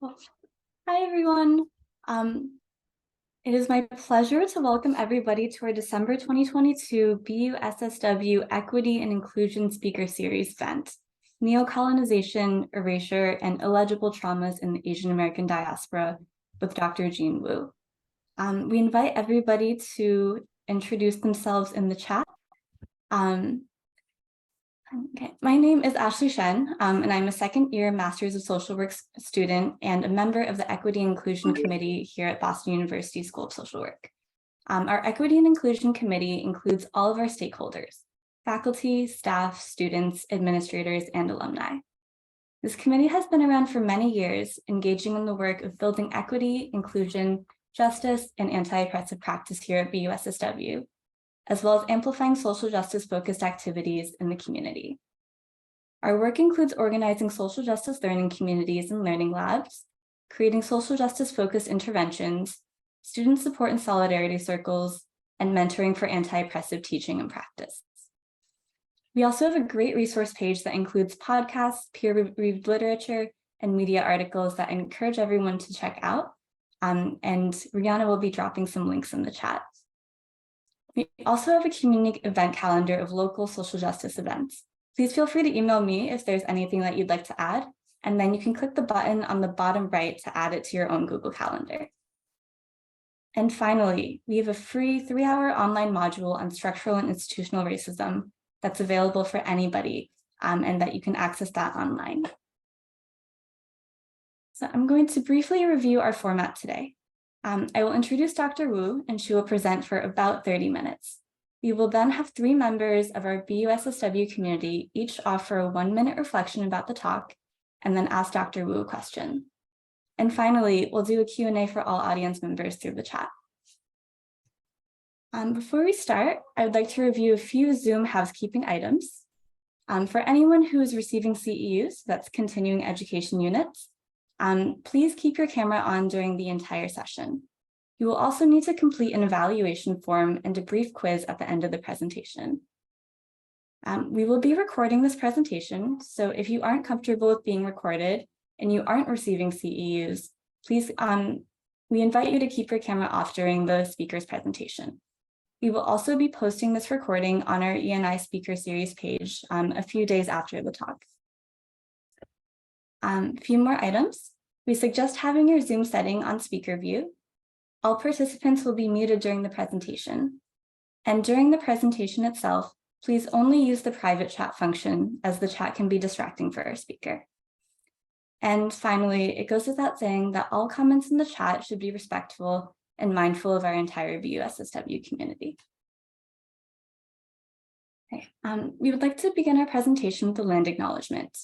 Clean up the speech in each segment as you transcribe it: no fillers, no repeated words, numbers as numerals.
Cool. Hi, everyone. It is my pleasure to welcome everybody to our December 2022 BUSSW Equity and Inclusion Speaker Series event, Neo-Colonization, Erasure, and Illegible Traumas in the Asian American Diaspora with Dr. Jean Wu. We invite everybody to introduce themselves in the chat. Okay, my name is Ashley Shen, and I'm a second-year Master's of Social Work student and a member of the Equity and Inclusion Committee here at Boston University School of Social Work. Our Equity and Inclusion Committee includes all of our stakeholders: faculty, staff, students, administrators, and alumni. This committee has been around for many years, engaging in the work of building equity, inclusion, justice, and anti-oppressive practice here at BUSSW, as well as amplifying social justice-focused activities in the community. Our work includes organizing social justice learning communities and learning labs, creating social justice-focused interventions, student support and solidarity circles, and mentoring for anti-oppressive teaching and practice. We also have a great resource page that includes podcasts, peer-reviewed literature, and media articles that I encourage everyone to check out. And Rihanna will be dropping some links in the chat. We also have a community event calendar of local social justice events. Please feel free to email me if there's anything that you'd like to add, and then you can click the button on the bottom right to add it to your own Google Calendar. And finally, we have a free 3-hour online module on structural and institutional racism that's available for anybody, and that you can access that online. So I'm going to briefly review our format today. I will introduce Dr. Wu, and she will present for about 30 minutes. We will then have 3 members of our BUSSW community each offer a 1-minute reflection about the talk, and then ask Dr. Wu a question. And finally, we'll do a Q&A for all audience members through the chat. Before we start, I would like to review a few Zoom housekeeping items. For anyone who is receiving CEUs, that's continuing education units, please keep your camera on during the entire session. You will also need to complete an evaluation form and a brief quiz at the end of the presentation. We will be recording this presentation, so if you aren't comfortable with being recorded and you aren't receiving CEUs, please, we invite you to keep your camera off during the speaker's presentation. We will also be posting this recording on our ENI Speaker Series page a few days after the talk. A few more items. We suggest having your Zoom setting on speaker view. All participants will be muted during the presentation. And during the presentation itself, please only use the private chat function, as the chat can be distracting for our speaker. And finally, it goes without saying that all comments in the chat should be respectful and mindful of our entire BUSSW community. Okay. We would like to begin our presentation with a land acknowledgement.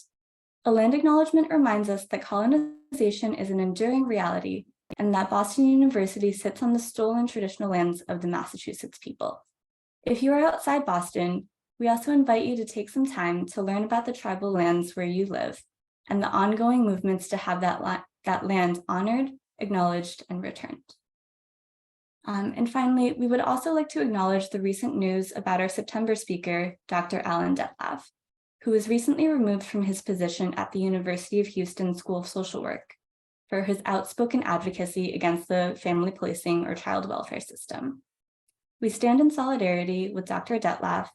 A land acknowledgement reminds us that colonization is an enduring reality and that Boston University sits on the stolen traditional lands of the Massachusetts people. If you are outside Boston, we also invite you to take some time to learn about the tribal lands where you live and the ongoing movements to have that land honored, acknowledged, and returned. And finally, we would also like to acknowledge the recent news about our September speaker, Dr. Alan Detlav, who was recently removed from his position at the University of Houston School of Social Work for his outspoken advocacy against the family policing or child welfare system. We stand in solidarity with Dr. Detlav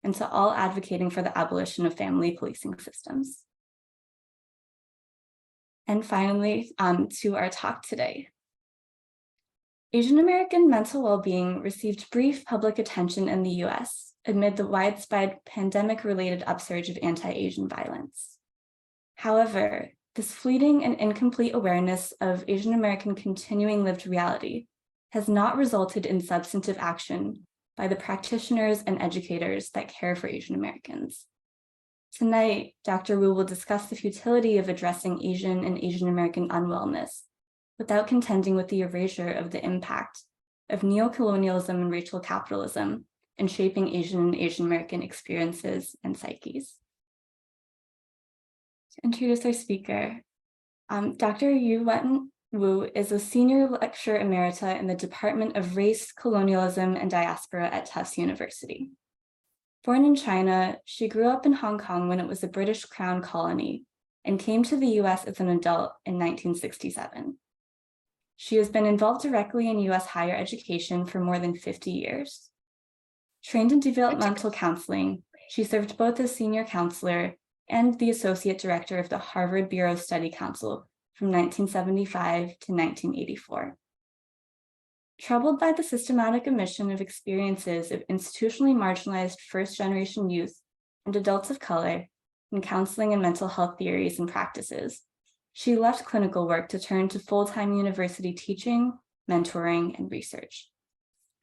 and to all advocating for the abolition of family policing systems. And finally, to our talk today. Asian American mental well-being received brief public attention in the US amid the widespread pandemic-related upsurge of anti-Asian violence. However, this fleeting and incomplete awareness of Asian American continuing lived reality has not resulted in substantive action by the practitioners and educators that care for Asian Americans. Tonight, Dr. Wu will discuss the futility of addressing Asian and Asian American unwellness without contending with the erasure of the impact of neocolonialism and racial capitalism in shaping Asian and Asian American experiences and psyches. To introduce our speaker, Dr. Yu-wen Wu is a senior lecturer emerita in the Department of Race, Colonialism, and Diaspora at Tufts University. Born in China, she grew up in Hong Kong when it was a British Crown colony and came to the US as an adult in 1967. She has been involved directly in US higher education for more than 50 years. Trained in developmental counseling, she served both as senior counselor and the associate director of the Harvard Bureau Study Council from 1975 to 1984. Troubled by the systematic omission of experiences of institutionally marginalized first-generation youth and adults of color in counseling and mental health theories and practices, she left clinical work to turn to full-time university teaching, mentoring, and research.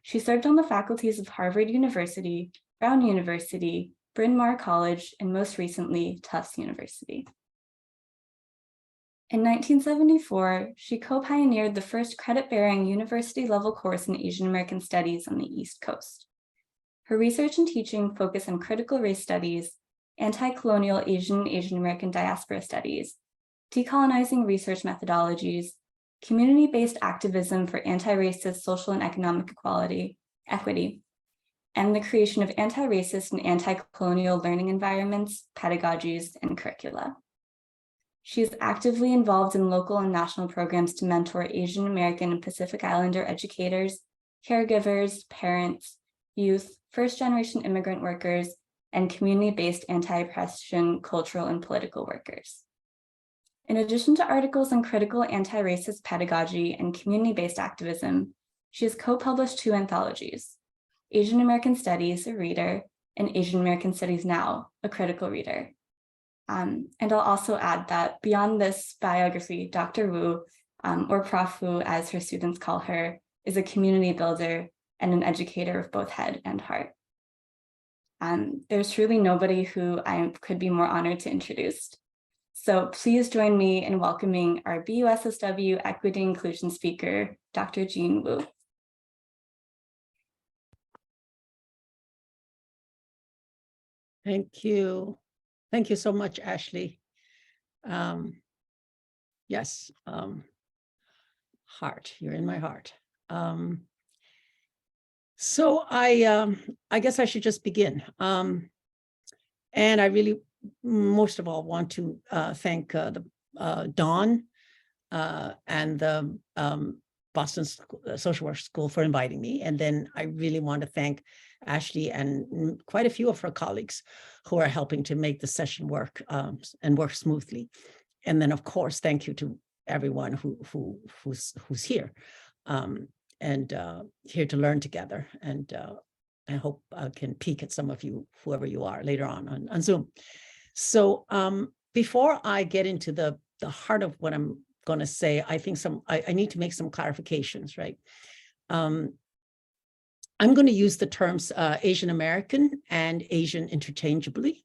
She served on the faculties of Harvard University, Brown University, Bryn Mawr College, and most recently, Tufts University. In 1974, she co-pioneered the first credit-bearing university-level course in Asian American Studies on the East Coast. Her research and teaching focus on critical race studies, anti-colonial Asian American diaspora studies, decolonizing research methodologies, community-based activism for anti-racist social and economic equity, and the creation of anti-racist and anti-colonial learning environments, pedagogies, and curricula. She is actively involved in local and national programs to mentor Asian American and Pacific Islander educators, caregivers, parents, youth, first-generation immigrant workers, and community-based anti-oppression cultural and political workers. In addition to articles on critical anti-racist pedagogy and community-based activism, she has co-published 2 anthologies, Asian American Studies, a reader, and Asian American Studies Now, a critical reader. And I'll also add that beyond this biography, Dr. Wu, or Prof. Wu as her students call her, is a community builder and an educator of both head and heart. There's truly nobody who I could be more honored to introduce. So please join me in welcoming our BUSSW Equity Inclusion speaker, Dr. Jean Wu. Thank you. Thank you so much, Ashley. Yes, heart, you're in my heart. So I guess I should just begin. And I really, most of all, want to thank Dawn and the Boston Social Work School for inviting me. And then I really want to thank Ashley and quite a few of her colleagues who are helping to make the session work and work smoothly. And then, of course, thank you to everyone who's here and here to learn together. And I hope I can peek at some of you, whoever you are, later on Zoom. So before I get into the heart of what I'm going to say, I think I need to make some clarifications, right? I'm going to use the terms Asian American and Asian interchangeably.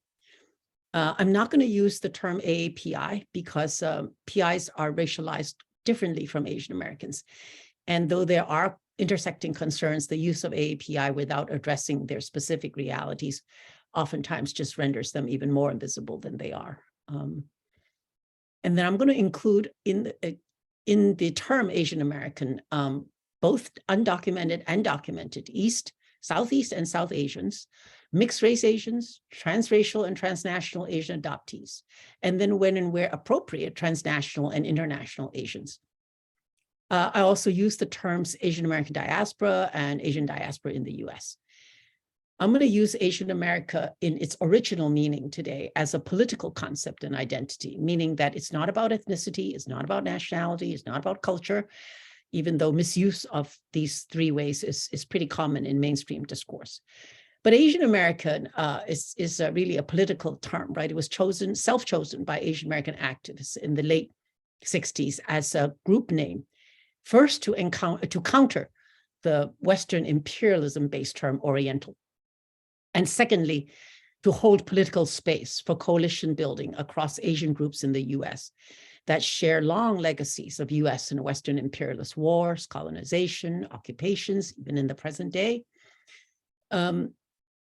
I'm not going to use the term AAPI because PIs are racialized differently from Asian Americans. And though there are intersecting concerns, the use of AAPI without addressing their specific realities oftentimes just renders them even more invisible than they are. And then I'm going to include in the term Asian American, both undocumented and documented East, Southeast and South Asians, mixed race Asians, transracial and transnational Asian adoptees, and then when and where appropriate, transnational and international Asians. I also use the terms Asian American diaspora and Asian diaspora in the US. I'm going to use Asian America in its original meaning today as a political concept and identity, meaning that it's not about ethnicity, it's not about nationality, it's not about culture, even though misuse of these 3 ways is pretty common in mainstream discourse. But Asian American is really a political term, right? It was self-chosen by Asian American activists in the late 60s as a group name, first to counter the Western imperialism-based term Oriental. And secondly, to hold political space for coalition building across Asian groups in the US that share long legacies of US and Western imperialist wars, colonization, occupations, even in the present day.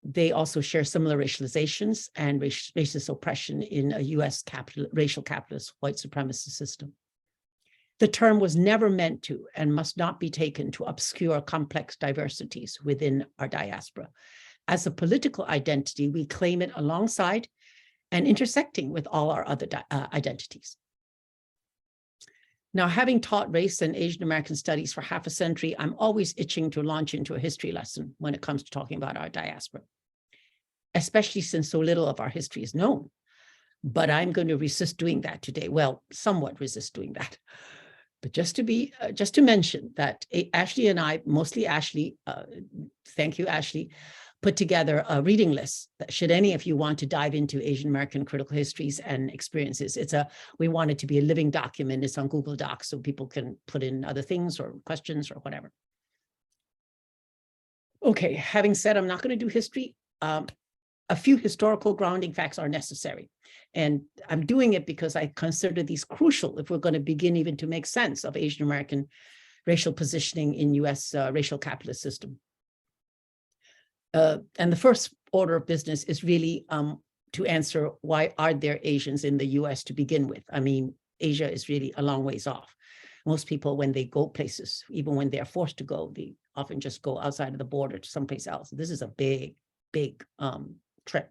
They also share similar racializations and racist oppression in a US racial capitalist white supremacist system. The term was never meant to and must not be taken to obscure complex diversities within our diaspora. As a political identity, we claim it alongside and intersecting with all our other identities. Now, having taught race and Asian American studies for half a century, I'm always itching to launch into a history lesson when it comes to talking about our diaspora, especially since so little of our history is known. But I'm going to resist doing that today. Well, somewhat resist doing that. But just to mention that Ashley and I, mostly Ashley, thank you, Ashley, put together a reading list that should any of you want to dive into Asian American critical histories and experiences. We want it to be a living document. It's on Google Docs so people can put in other things or questions or whatever. Okay, having said I'm not going to do history, a few historical grounding facts are necessary. And I'm doing it because I consider these crucial if we're going to begin even to make sense of Asian American racial positioning in US racial capitalist system. And the first order of business is really to answer why are there Asians in the US to begin with? I mean, Asia is really a long ways off. Most people, when they go places, even when they're forced to go, they often just go outside of the border to someplace else. This is a big, big trip.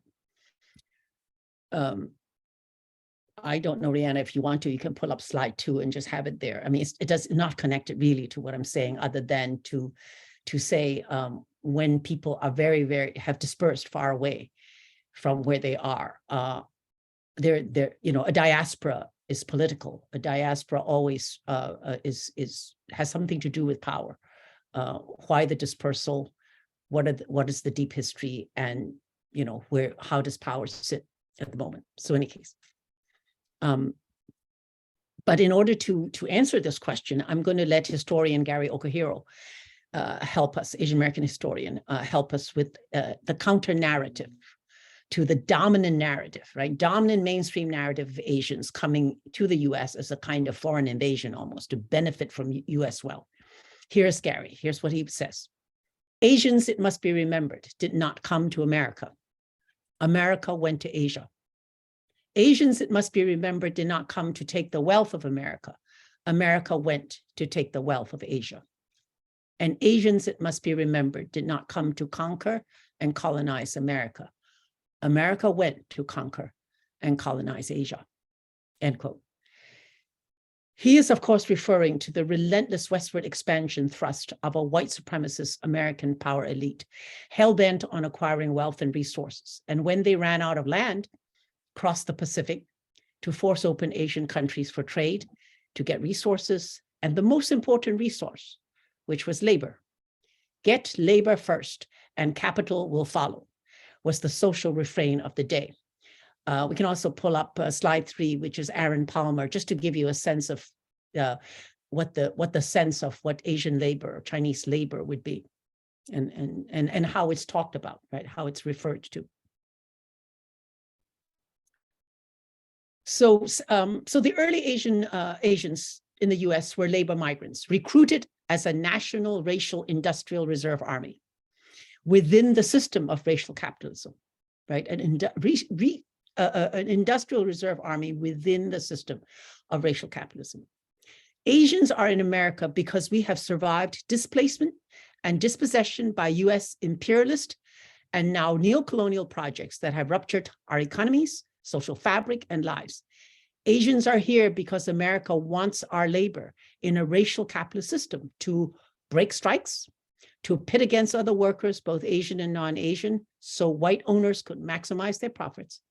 I don't know, Rihanna, if you want to, you can pull up slide 2 and just have it there. I mean, it does not connect it really to what I'm saying, other than to say when people are have dispersed far away from where they are, they're a diaspora is political. A diaspora always has something to do with power. Why the dispersal? What is the deep history? And how does power sit at the moment? So, in any case. But in order to answer this question, I'm going to let historian Gary Okuhiro help us, Asian American historian, help us with the counter narrative to the dominant narrative, right? Dominant mainstream narrative of Asians coming to the US as a kind of foreign invasion almost to benefit from US wealth. Here's Gary. Here's what he says. Asians, it must be remembered, did not come to America. America went to Asia. Asians, it must be remembered, did not come to take the wealth of America. America went to take the wealth of Asia. And Asians, it must be remembered, did not come to conquer and colonize America. America went to conquer and colonize Asia, end quote. He is, of course, referring to the relentless westward expansion thrust of a white supremacist American power elite, hell-bent on acquiring wealth and resources. And when they ran out of land, crossed the Pacific to force open Asian countries for trade, to get resources, and the most important resource, which was labor. Get labor first, and capital will follow, was the social refrain of the day. We can also pull up slide 3, which is Aaron Palmer, just to give you a sense of what the sense of what Asian labor, or Chinese labor would be, and how it's talked about, right? How it's referred to. So the early Asians in the US were labor migrants, recruited as a national racial industrial reserve army within the system of racial capitalism, right? An industrial reserve army within the system of racial capitalism. Asians are in America because we have survived displacement and dispossession by US imperialist and now neocolonial projects that have ruptured our economies, social fabric, and lives. Asians are here because America wants our labor in a racial capitalist system to break strikes, to pit against other workers, both Asian and non-Asian, so white owners could maximize their profits,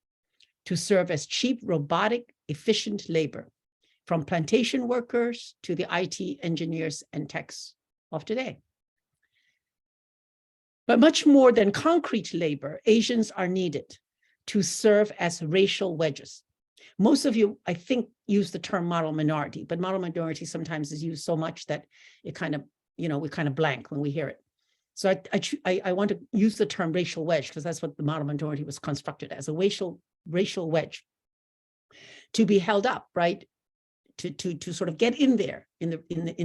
to serve as cheap, robotic, efficient labor, from plantation workers to the IT engineers and techs of today. But much more than concrete labor, Asians are needed to serve as racial wedges. Most of you, I think, use the term model minority, but model minority sometimes is used so much that it kind of, we kind of blank when we hear it. So I want to use the term racial wedge because that's what the model minority was constructed as, a racial wedge to be held up, right? To sort of get in there in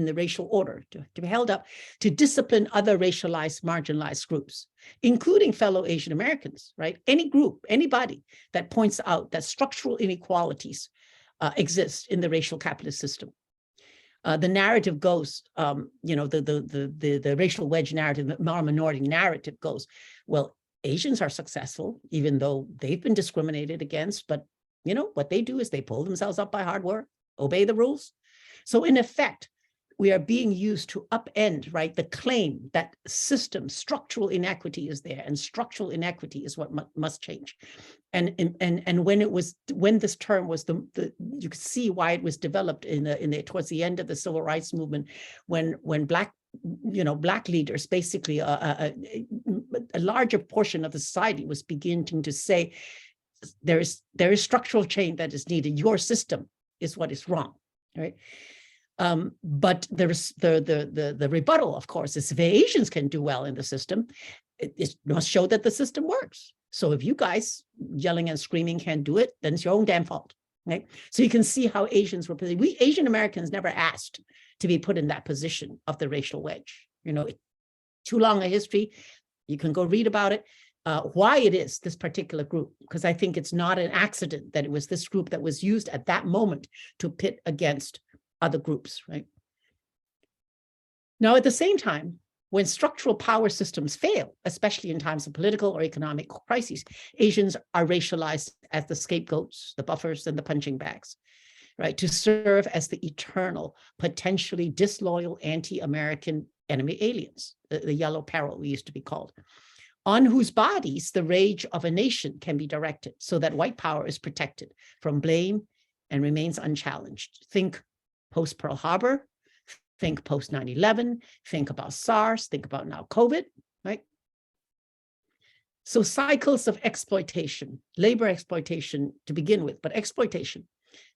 the racial order, to be held up, to discipline other racialized, marginalized groups, including fellow Asian Americans, right? Any group, anybody that points out that structural inequalities exist in the racial capitalist system. The narrative goes, the racial wedge narrative, the minority narrative goes, well, Asians are successful, even though they've been discriminated against, but what they do is they pull themselves up by hard work, obey the rules. So in effect, we are being used to upend, right, the claim that structural inequity is there, and structural inequity is what must change. And when this term was you could see why it was developed towards the end of the civil rights movement, when Black leaders, basically a larger portion of the society was beginning to say, there is structural change that is needed. Your system is what is wrong, right? But there's the rebuttal, of course, is if Asians can do well in the system, it must show that the system works. So if you guys yelling and screaming can't do it, then it's your own damn fault, right? So you can see how Asians were, we Asian Americans never asked to be put in that position of the racial wedge. Too long a history. You can go read about it. Why it is this particular group, because I think it's not an accident that it was this group that was used at that moment to pit against other groups, right? Now, at the same time, when structural power systems fail, especially in times of political or economic crises, Asians are racialized as the scapegoats, the buffers, and the punching bags, right? To serve as the eternal, potentially disloyal anti-American enemy aliens, the yellow peril we used to be called, on whose bodies the rage of a nation can be directed so that white power is protected from blame and remains unchallenged. Think post-Pearl Harbor, think post 9/11, think about SARS, think about now COVID, right? So cycles of exploitation, labor exploitation to begin with, but exploitation.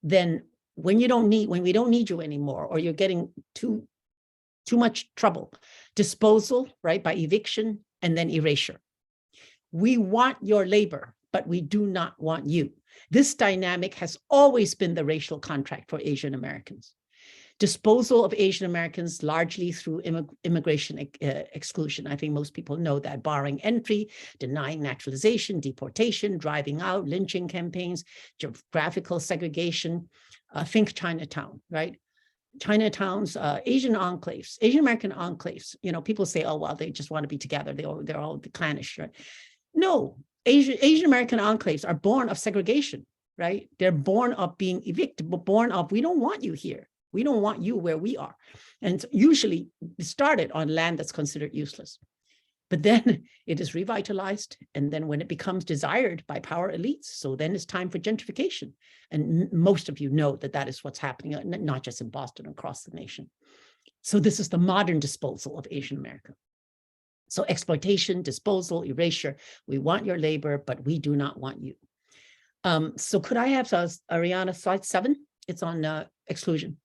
Then when we don't need you anymore, or you're getting too much trouble, disposal, right, by eviction, and then erasure. We want your labor, but we do not want you. This dynamic has always been the racial contract for Asian Americans. Disposal of Asian Americans largely through immigration exclusion. I think most people know that, barring entry, denying naturalization, deportation, driving out, lynching campaigns, geographical segregation. Think Chinatown, right? Chinatowns, Asian enclaves, Asian American enclaves. People say, oh, well, they just want to be together. They're all clannish, right? No, Asian American enclaves are born of segregation, right? They're born of being evicted, but born of, we don't want you here. We don't want you where we are. And usually it started on land that's considered useless. But then it is revitalized. And then when it becomes desired by power elites, so then it's time for gentrification. And most of you know that is what's happening, not just in Boston, across the nation. So this is the modern disposal of Asian America. So exploitation, disposal, erasure. We want your labor, but we do not want you. So could I have Ariana, slide 7? It's on exclusion.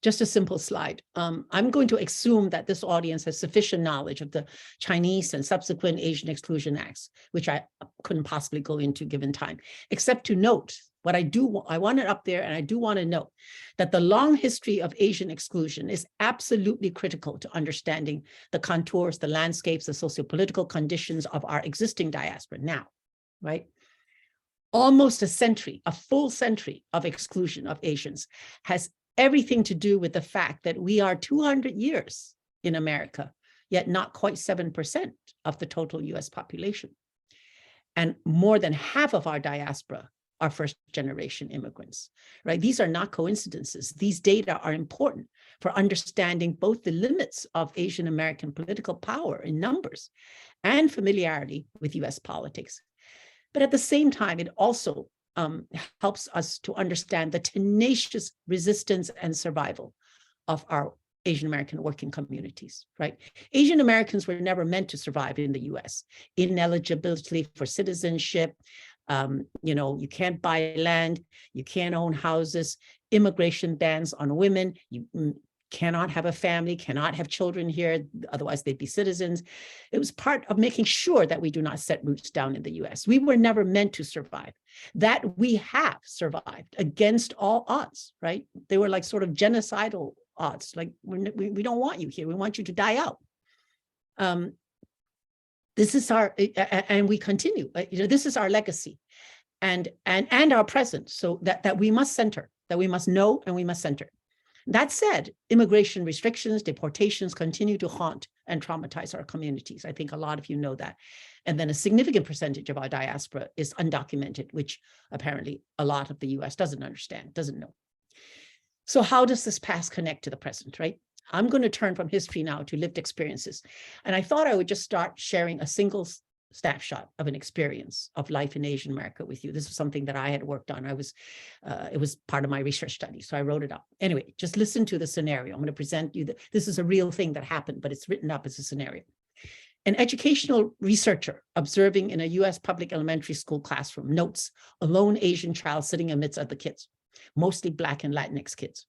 Just a simple slide. I'm going to assume that this audience has sufficient knowledge of the Chinese and subsequent Asian Exclusion Acts, which I couldn't possibly go into given time, except to note what I want it up there, and I do want to note that the long history of Asian exclusion is absolutely critical to understanding the contours, the landscapes, the sociopolitical conditions of our existing diaspora now, right? Almost a century, a full century of exclusion of Asians has everything to do with the fact that we are 200 years in America, yet not quite 7% of the total US population. And more than half of our diaspora are first-generation immigrants, right? These are not coincidences. These data are important for understanding both the limits of Asian American political power in numbers and familiarity with US politics. But at the same time, it also helps us to understand the tenacious resistance and survival of our Asian American working communities, right? Asian Americans were never meant to survive in the US. Ineligibility for citizenship, you can't buy land, you can't own houses, immigration bans on women, you cannot have a family, cannot have children here, otherwise they'd be citizens. It was part of making sure that we do not set roots down in the US. We were never meant to survive. That we have survived against all odds, right? They were like sort of genocidal odds, like we don't want you here, we want you to die out. This is our, and we continue, this is our legacy and our present, so that we must center, that we must know and we must center. That said, immigration restrictions, deportations continue to haunt and traumatize our communities. I think a lot of you know that. And then a significant percentage of our diaspora is undocumented, which apparently a lot of the US doesn't understand, doesn't know. So how does this past connect to the present, right? I'm going to turn from history now to lived experiences. And I thought I would just start sharing a single snapshot of an experience of life in Asian America with you. This was something that I had worked on. It was part of my research study, so I wrote it up. Anyway, just listen to the scenario. I'm going to present you this is a real thing that happened, but it's written up as a scenario. An educational researcher observing in a US public elementary school classroom notes a lone Asian child sitting amidst other kids, mostly Black and Latinx kids.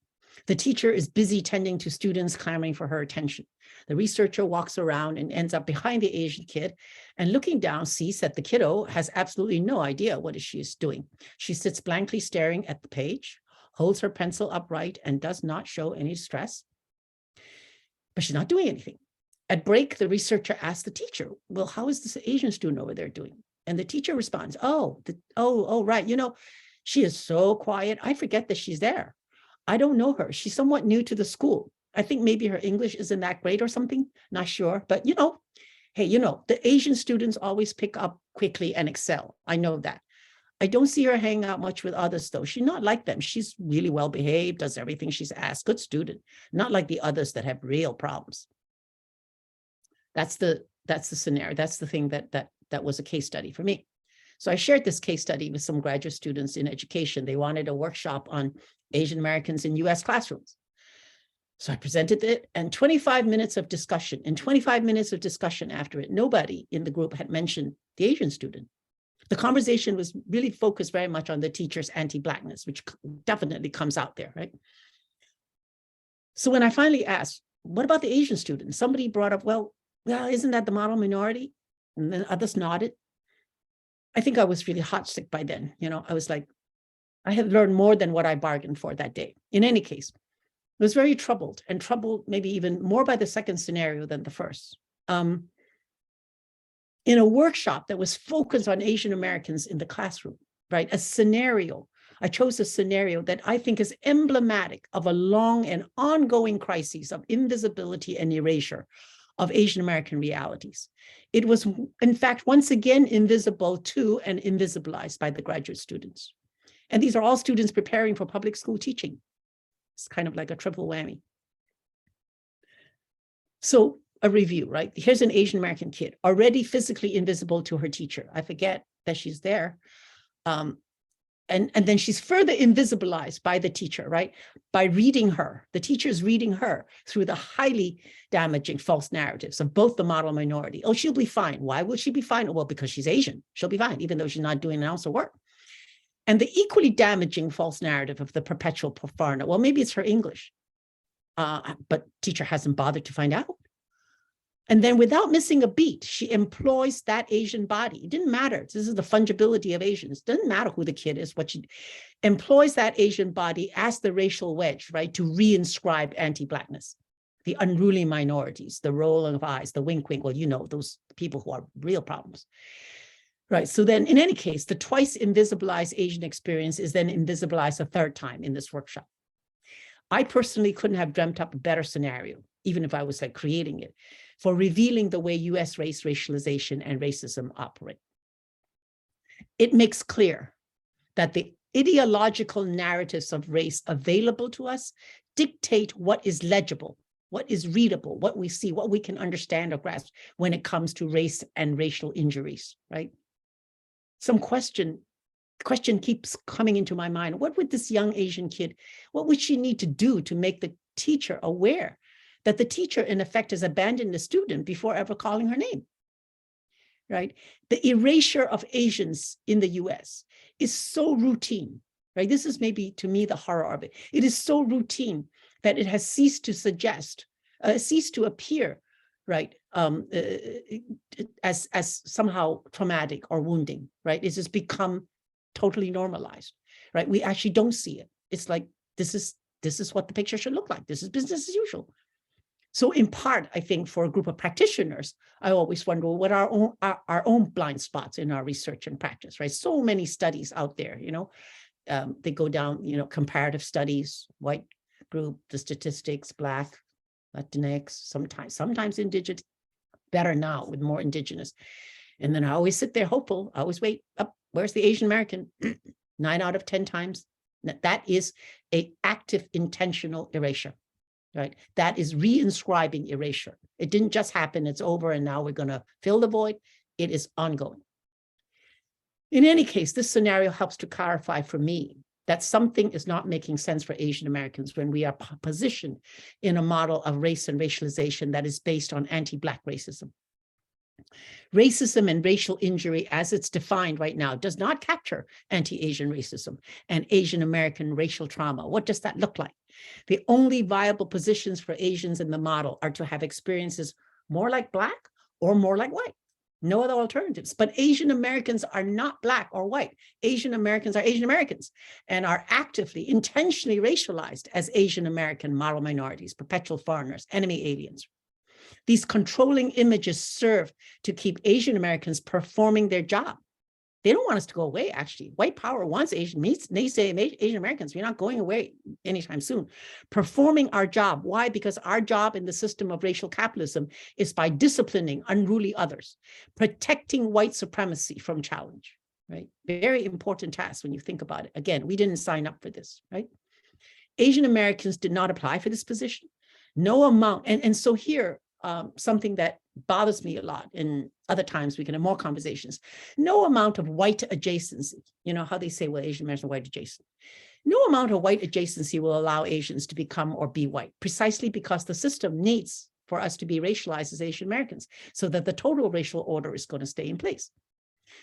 The teacher is busy tending to students clamoring for her attention. The researcher walks around and ends up behind the Asian kid and looking down sees that the kiddo has absolutely no idea what she is doing. She sits blankly staring at the page, holds her pencil upright and does not show any stress, but she's not doing anything. At break, the researcher asks the teacher, well, how is this Asian student over there doing? And the teacher responds, right, she is so quiet, I forget that she's there. I don't know her. She's somewhat new to the school. I think maybe her English isn't that great or something. Not sure. But, hey, the Asian students always pick up quickly and excel. I know that. I don't see her hanging out much with others, though. She's not like them. She's really well behaved, does everything she's asked. Good student. Not like the others that have real problems. That's the scenario. That's the thing that was a case study for me. So I shared this case study with some graduate students in education. They wanted a workshop on Asian Americans in US classrooms. So I presented it and 25 minutes of discussion. In 25 minutes of discussion after it, nobody in the group had mentioned the Asian student. The conversation was really focused very much on the teacher's anti-Blackness, which definitely comes out there, right? So when I finally asked, what about the Asian student? Somebody brought up, well, isn't that the model minority? And then others nodded. I think I was really hot sick by then. I was like, I had learned more than what I bargained for that day. In any case, I was very troubled maybe even more by the second scenario than the first. In a workshop that was focused on Asian Americans in the classroom, right? I chose a scenario that I think is emblematic of a long and ongoing crisis of invisibility and erasure of Asian American realities. It was, in fact, once again invisible to and invisibilized by the graduate students. And these are all students preparing for public school teaching. It's kind of like a triple whammy. So a review, right? Here's an Asian American kid, already physically invisible to her teacher. I forget that she's there. And then she's further invisibilized by the teacher, right? By reading her. The teacher is reading her through the highly damaging false narratives of both the model minority. Oh, she'll be fine. Why will she be fine? Well, because she's Asian. She'll be fine, even though she's not doing an ounce of work. And the equally damaging false narrative of the perpetual foreigner. Well, maybe it's her English, but teacher hasn't bothered to find out. And then without missing a beat, she employs that Asian body. It didn't matter. This is the fungibility of Asians. It doesn't matter who the kid is, what she employs that Asian body as the racial wedge, right? To reinscribe anti-Blackness, the unruly minorities, the rolling of eyes, the wink, wink. Well, those people who are real problems. Right. So then in any case, the twice invisibilized Asian experience is then invisibilized a third time in this workshop. I personally couldn't have dreamt up a better scenario, even if I was like creating it, for revealing the way US race, racialization, and racism operate. It makes clear that the ideological narratives of race available to us dictate what is legible, what is readable, what we see, what we can understand or grasp when it comes to race and racial injuries, right? Some question keeps coming into my mind. What would this young Asian kid, what would she need to do to make the teacher aware that the teacher, in effect, has abandoned the student before ever calling her name, right? The erasure of Asians in the US is so routine, right? This is maybe, to me, the horror of it. It is so routine that it has ceased to appear, right, as somehow traumatic or wounding, right? It has become totally normalized, right? We actually don't see it. It's like, this is what the picture should look like. This is business as usual. So in part, I think for a group of practitioners, I always wonder what are our own blind spots in our research and practice, right? So many studies out there, they go down, comparative studies, white group, the statistics, Black, Latinx, sometimes Indigenous, better now with more Indigenous. And then I always sit there hopeful, I always wait up, where's the Asian American? 9 out of 10 times. That is an active intentional erasure, right? That is reinscribing erasure. It didn't just happen, it's over, and now we're going to fill the void. It is ongoing. In any case, this scenario helps to clarify for me that something is not making sense for Asian Americans when we are positioned in a model of race and racialization that is based on anti-Black racism. Racism and racial injury, as it's defined right now, does not capture anti-Asian racism and Asian American racial trauma. What does that look like? The only viable positions for Asians in the model are to have experiences more like Black or more like white. No other alternatives. But Asian Americans are not Black or white. Asian Americans are Asian Americans and are actively, intentionally racialized as Asian American model minorities, perpetual foreigners, enemy aliens. These controlling images serve to keep Asian Americans performing their job. They don't want us to go away, actually. White power wants Asian, they say Asian Americans, we're not going away anytime soon. Performing our job. Why? Because our job in the system of racial capitalism is by disciplining unruly others, protecting white supremacy from challenge, right? Very important task when you think about it. Again, we didn't sign up for this, right? Asian Americans did not apply for this position. No amount, and so here, something that bothers me a lot, and other times we can have more conversations, no amount of white adjacency, you know how they say, well, Asian Americans are white adjacent. No amount of white adjacency will allow Asians to become or be white, precisely because the system needs for us to be racialized as Asian Americans so that the total racial order is going to stay in place.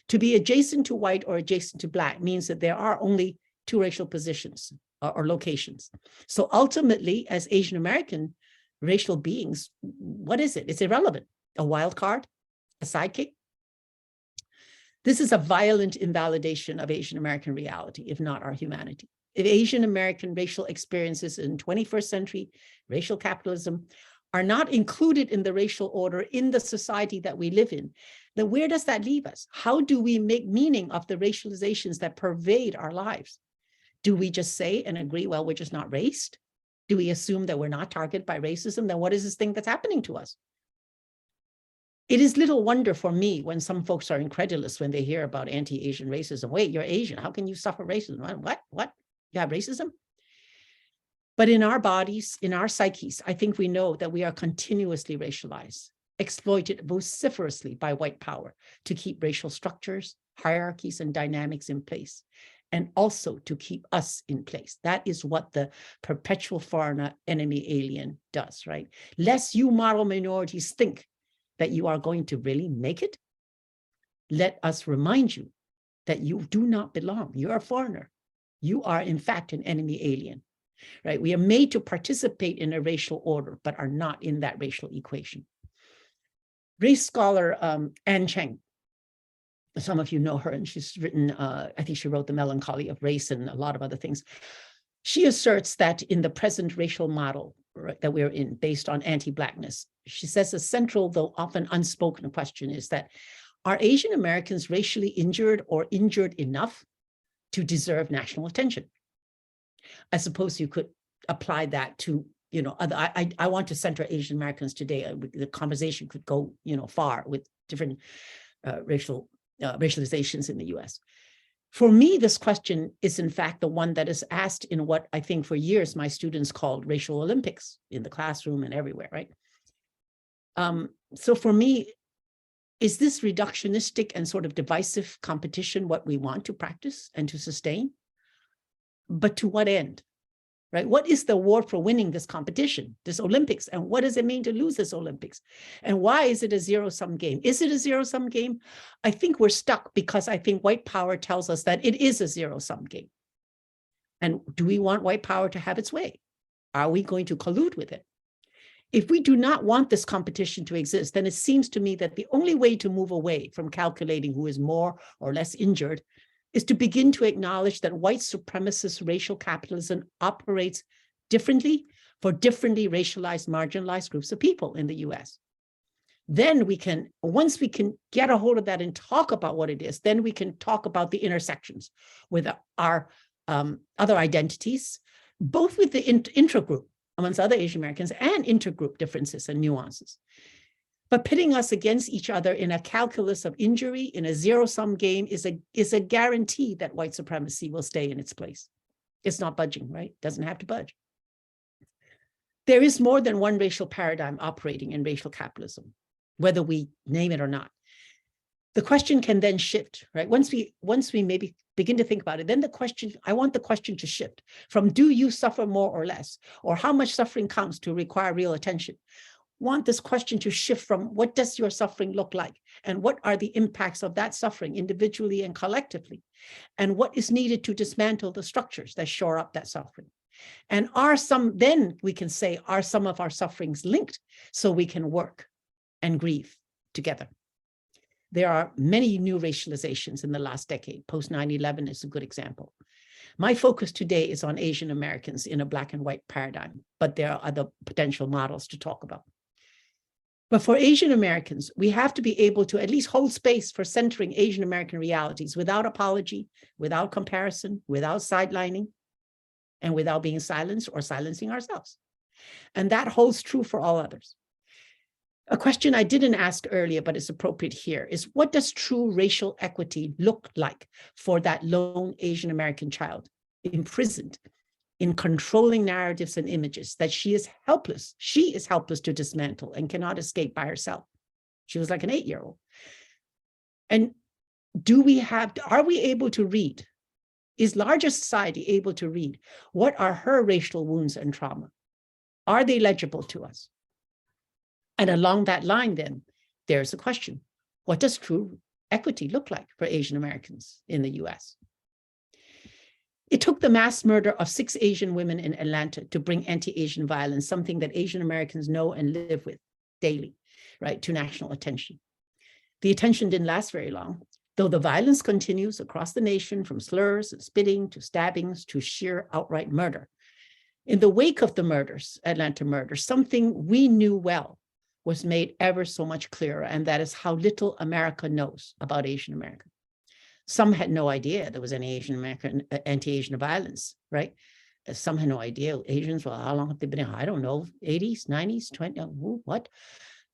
To be adjacent to white or adjacent to Black means that there are only 2 racial positions or locations. So ultimately, as Asian American racial beings, what is it? It's irrelevant. A wild card, a sidekick. This is a violent invalidation of Asian American reality, if not our humanity. If Asian American racial experiences in 21st century racial capitalism are not included in the racial order in the society that we live in, then where does that leave us? How do we make meaning of the racializations that pervade our lives? Do we just say and agree, well, we're just not raced? Do we assume that we're not targeted by racism? Then what is this thing that's happening to us? It is little wonder for me when some folks are incredulous when they hear about anti-Asian racism. Wait, you're Asian. How can you suffer racism? What? You have racism? But in our bodies, in our psyches, I think we know that we are continuously racialized, exploited vociferously by white power to keep racial structures, hierarchies, and dynamics in place, and also to keep us in place. That is what the perpetual foreigner enemy alien does, right? Lest you model minorities think that you are going to really make it, let us remind you that you do not belong. You're a foreigner. You are, in fact, an enemy alien, right? We are made to participate in a racial order, but are not in that racial equation. Race scholar Anne Cheng, some of you know her, and she's written, I think she wrote The Melancholy of Race and a lot of other things. She asserts that in the present racial model that we're in, based on anti-Blackness, she says a central, though often unspoken question is that, are Asian Americans racially injured or injured enough to deserve national attention? I suppose you could apply that to, you know, I want to center Asian Americans today. The conversation could go, you know, far with different racializations in the US. For me, this question is in fact the one that is asked in what I think for years my students called racial Olympics in the classroom and everywhere, right? So for me, is this reductionistic and sort of divisive competition what we want to practice and to sustain? But to what end? Right? What is the award for winning this competition, this Olympics? And what does it mean to lose this Olympics? And why is it a zero-sum game? Is it a zero-sum game? I think we're stuck because I think white power tells us that it is a zero-sum game. And do we want white power to have its way? Are we going to collude with it? If we do not want this competition to exist, then it seems to me that the only way to move away from calculating who is more or less injured is to begin to acknowledge that white supremacist racial capitalism operates differently for differently racialized, marginalized groups of people in the US. Then we can, once we can get a hold of that and talk about what it is, then we can talk about the intersections with our other identities, both with the intragroup amongst other Asian Americans and intergroup differences and nuances. But pitting us against each other in a calculus of injury, in a zero-sum game, is a guarantee that white supremacy will stay in its place. It's not budging, right? Doesn't have to budge. There is more than one racial paradigm operating in racial capitalism, whether we name it or not. The question can then shift, right? Once we maybe begin to think about it, then I want the question to shift from do you suffer more or less, or how much suffering counts to require real attention. Want this question to shift from what does your suffering look like, and what are the impacts of that suffering individually and collectively, and what is needed to dismantle the structures that shore up that suffering. And then we can say, are some of our sufferings linked so we can work and grieve together? There are many new racializations in the last decade. Post 9/11 is a good example. My focus today is on Asian Americans in a Black and white paradigm, but there are other potential models to talk about. But for Asian Americans, we have to be able to at least hold space for centering Asian American realities without apology, without comparison, without sidelining, and without being silenced or silencing ourselves. And that holds true for all others. A question I didn't ask earlier, but it's appropriate here, is what does true racial equity look like for that lone Asian American child imprisoned in controlling narratives and images that she is helpless to dismantle and cannot escape by herself? She was like an 8-year-old. And are we able to read? Is larger society able to read? What are her racial wounds and trauma? Are they legible to us? And along that line, then, there's a question. What does true equity look like for Asian Americans in the US? It took the mass murder of 6 Asian women in Atlanta to bring anti-Asian violence, something that Asian Americans know and live with daily, right, to national attention. The attention didn't last very long, though the violence continues across the nation, from slurs and spitting to stabbings to sheer outright murder. In the wake of the murders, Atlanta murders, something we knew well was made ever so much clearer, and that is how little America knows about Asian America. Some had no idea there was any Asian American anti-Asian violence, right? Some had no idea. Asians, well, how long have they been? I don't know, 80s, 90s, 20, what?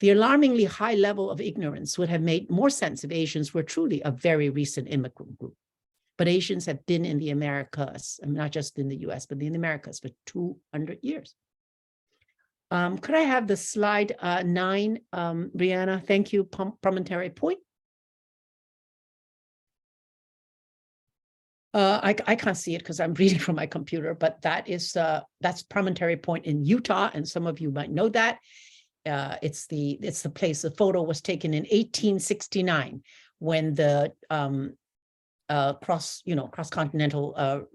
The alarmingly high level of ignorance would have made more sense if Asians were truly a very recent immigrant group. But Asians have been in the Americas, and not just in the US, but in the Americas for 200 years. Could I have the slide 9, Brianna? Thank you, promontory point. I can't see it because I'm reading from my computer, but that's promontory point in Utah, and some of you might know that. It's the place. The photo was taken in 1869 when the cross-continental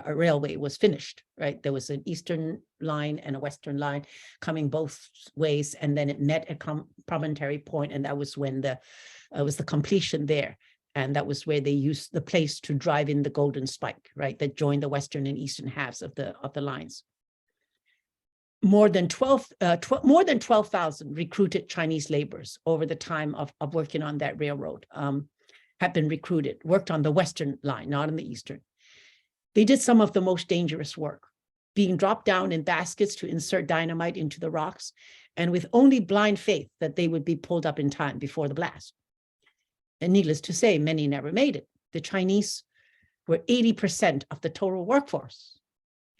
railway was finished, right? There was an eastern line and a western line coming both ways, and then it met at promontory point, and that was when was the completion there. And that was where they used the place to drive in the Golden Spike, right? That joined the western and eastern halves of the lines. More than 12,000 recruited Chinese laborers over the time of working on that railroad have been recruited, worked on the western line, not on the eastern. They did some of the most dangerous work, being dropped down in baskets to insert dynamite into the rocks, and with only blind faith that they would be pulled up in time before the blast. And needless to say, many never made it. The Chinese were 80% of the total workforce,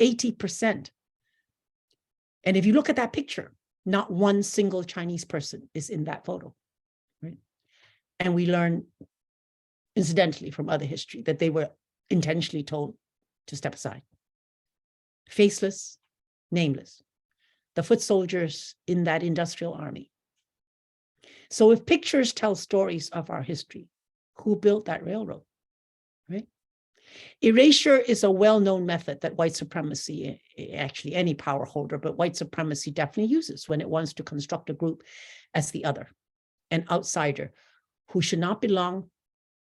80%. And if you look at that picture, not one single Chinese person is in that photo, right? And we learn, incidentally, from other history, that they were intentionally told to step aside. Faceless, nameless, the foot soldiers in that industrial army. So if pictures tell stories of our history, who built that railroad, right? Erasure is a well-known method that white supremacy, actually any power holder, but white supremacy definitely uses when it wants to construct a group as the other, an outsider who should not belong.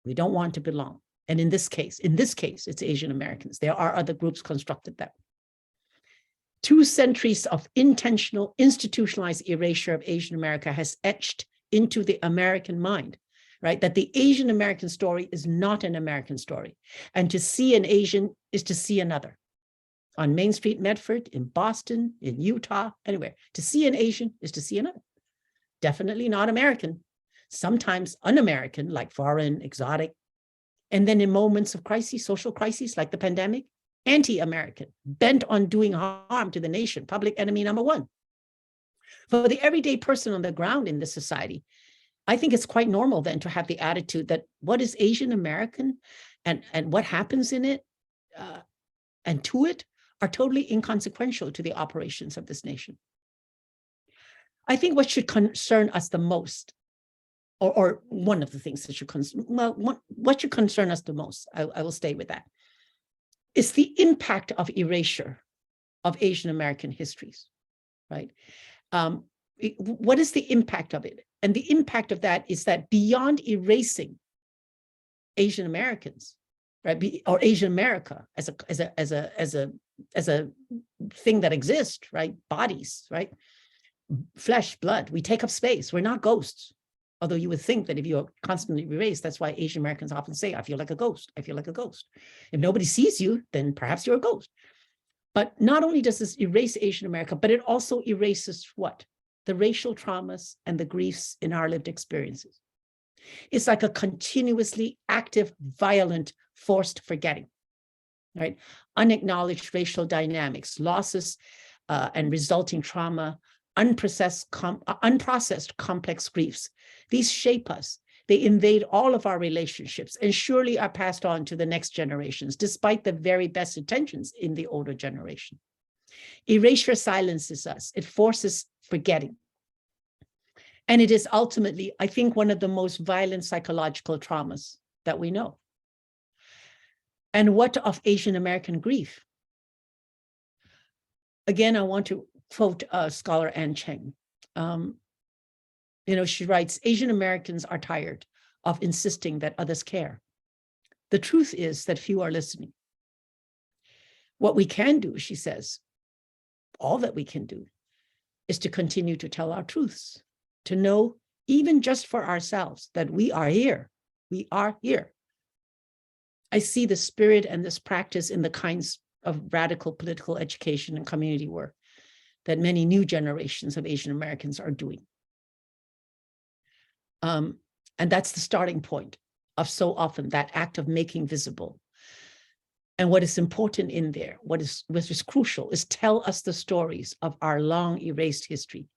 We don't want to belong. And in this case, it's Asian Americans. There are other groups constructed that. 2 centuries of intentional, institutionalized erasure of Asian America has etched into the American mind, right? That the Asian American story is not an American story. And to see an Asian is to see another. on Main Street, Medford, in Boston, in Utah, anywhere. To see an Asian is to see another. Definitely not American, sometimes un-American, like foreign, exotic. And then in moments of crisis, social crises like the pandemic, anti-American, bent on doing harm to the nation, public enemy number one. For the everyday person on the ground in this society, I think it's quite normal then to have the attitude that what is Asian American and what happens in it and to it are totally inconsequential to the operations of this nation. I think what should concern us the most, or one of the things that should what should concern us the most, I will stay with that, is the impact of erasure of Asian American histories, right? What is the impact of it? And the impact of that is that beyond erasing Asian Americans, right, or Asian America as a thing that exists, right, bodies, right, flesh, blood, we take up space. We're not ghosts. Although you would think that if you're constantly erased, that's why Asian Americans often say, I feel like a ghost. I feel like a ghost. If nobody sees you, then perhaps you're a ghost. But not only does this erase Asian America, but it also erases what? The racial traumas and the griefs in our lived experiences. It's like a continuously active, violent, forced forgetting, right? Unacknowledged racial dynamics, losses and resulting trauma, unprocessed complex griefs. These shape us. They invade all of our relationships and surely are passed on to the next generations, despite the very best intentions in the older generation. Erasure silences us. It forces forgetting. And it is ultimately, I think, one of the most violent psychological traumas that we know. And what of Asian American grief? Again, I want to quote scholar Anne Cheng. She writes, Asian Americans are tired of insisting that others care. The truth is that few are listening. What we can do, she says, all that we can do, is to continue to tell our truths, to know, even just for ourselves, that we are here. We are here. I see the spirit and this practice in the kinds of radical political education and community work that many new generations of Asian Americans are doing. And that's the starting point of so often that act of making visible. And what is important in there, what is crucial, is tell us the stories of our long erased history.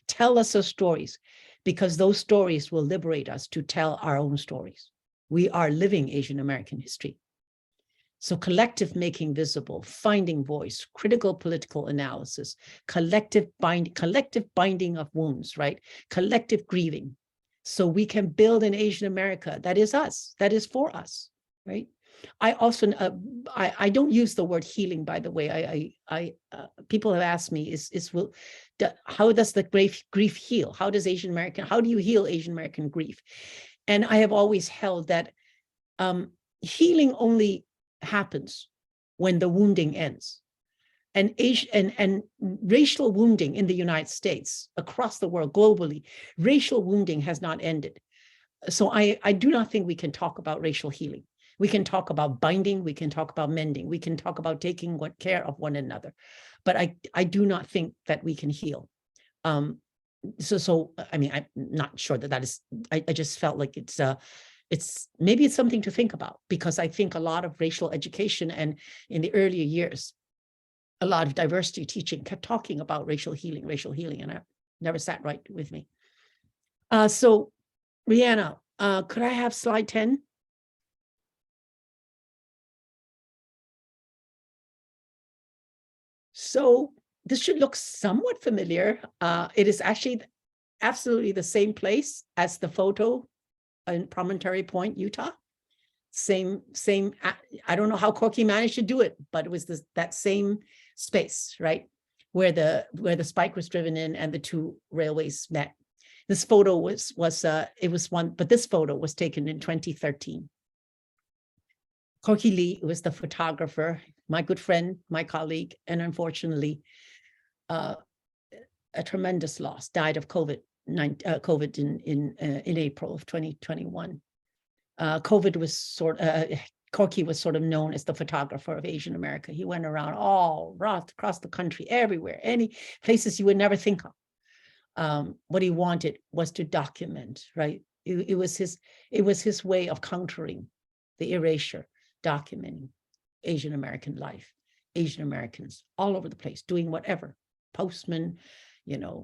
Tell us those stories, because those stories will liberate us to tell our own stories. We are living Asian American history. So collective making visible, finding voice, critical political analysis, collective binding of wounds, right? Collective grieving. So we can build an Asian America that is us, that is for us, right? I often, I don't use the word healing, by the way. People have asked me, how does the grief heal? How do you heal Asian American grief? And I have always held that healing only happens when the wounding ends. And racial wounding in the United States, across the world, globally, racial wounding has not ended. So I do not think we can talk about racial healing. We can talk about binding, we can talk about mending, we can talk about taking care of one another. But I do not think that we can heal. So I mean, I'm not sure that is, I just felt like maybe it's something to think about, because I think a lot of racial education, and in the earlier years, a lot of diversity teaching kept talking about racial healing, and it never sat right with me. So Rihanna, could I have slide 10? So this should look somewhat familiar. It is actually absolutely the same place as the photo in Promontory Point, Utah. Same. I don't know how Corky managed to do it, but it was that same space, right, where the spike was driven in and the two railways met. This photo was one, but this photo was taken in 2013. Corky Lee was the photographer, my good friend, my colleague, and unfortunately, a tremendous loss. Died of COVID in April of 2021. COVID was Corky was sort of known as the photographer of Asian America. He went around all across the country, everywhere, any places you would never think of. What he wanted was to document, right? It was his way of countering the erasure, documenting Asian American life, Asian Americans all over the place, doing whatever, postmen,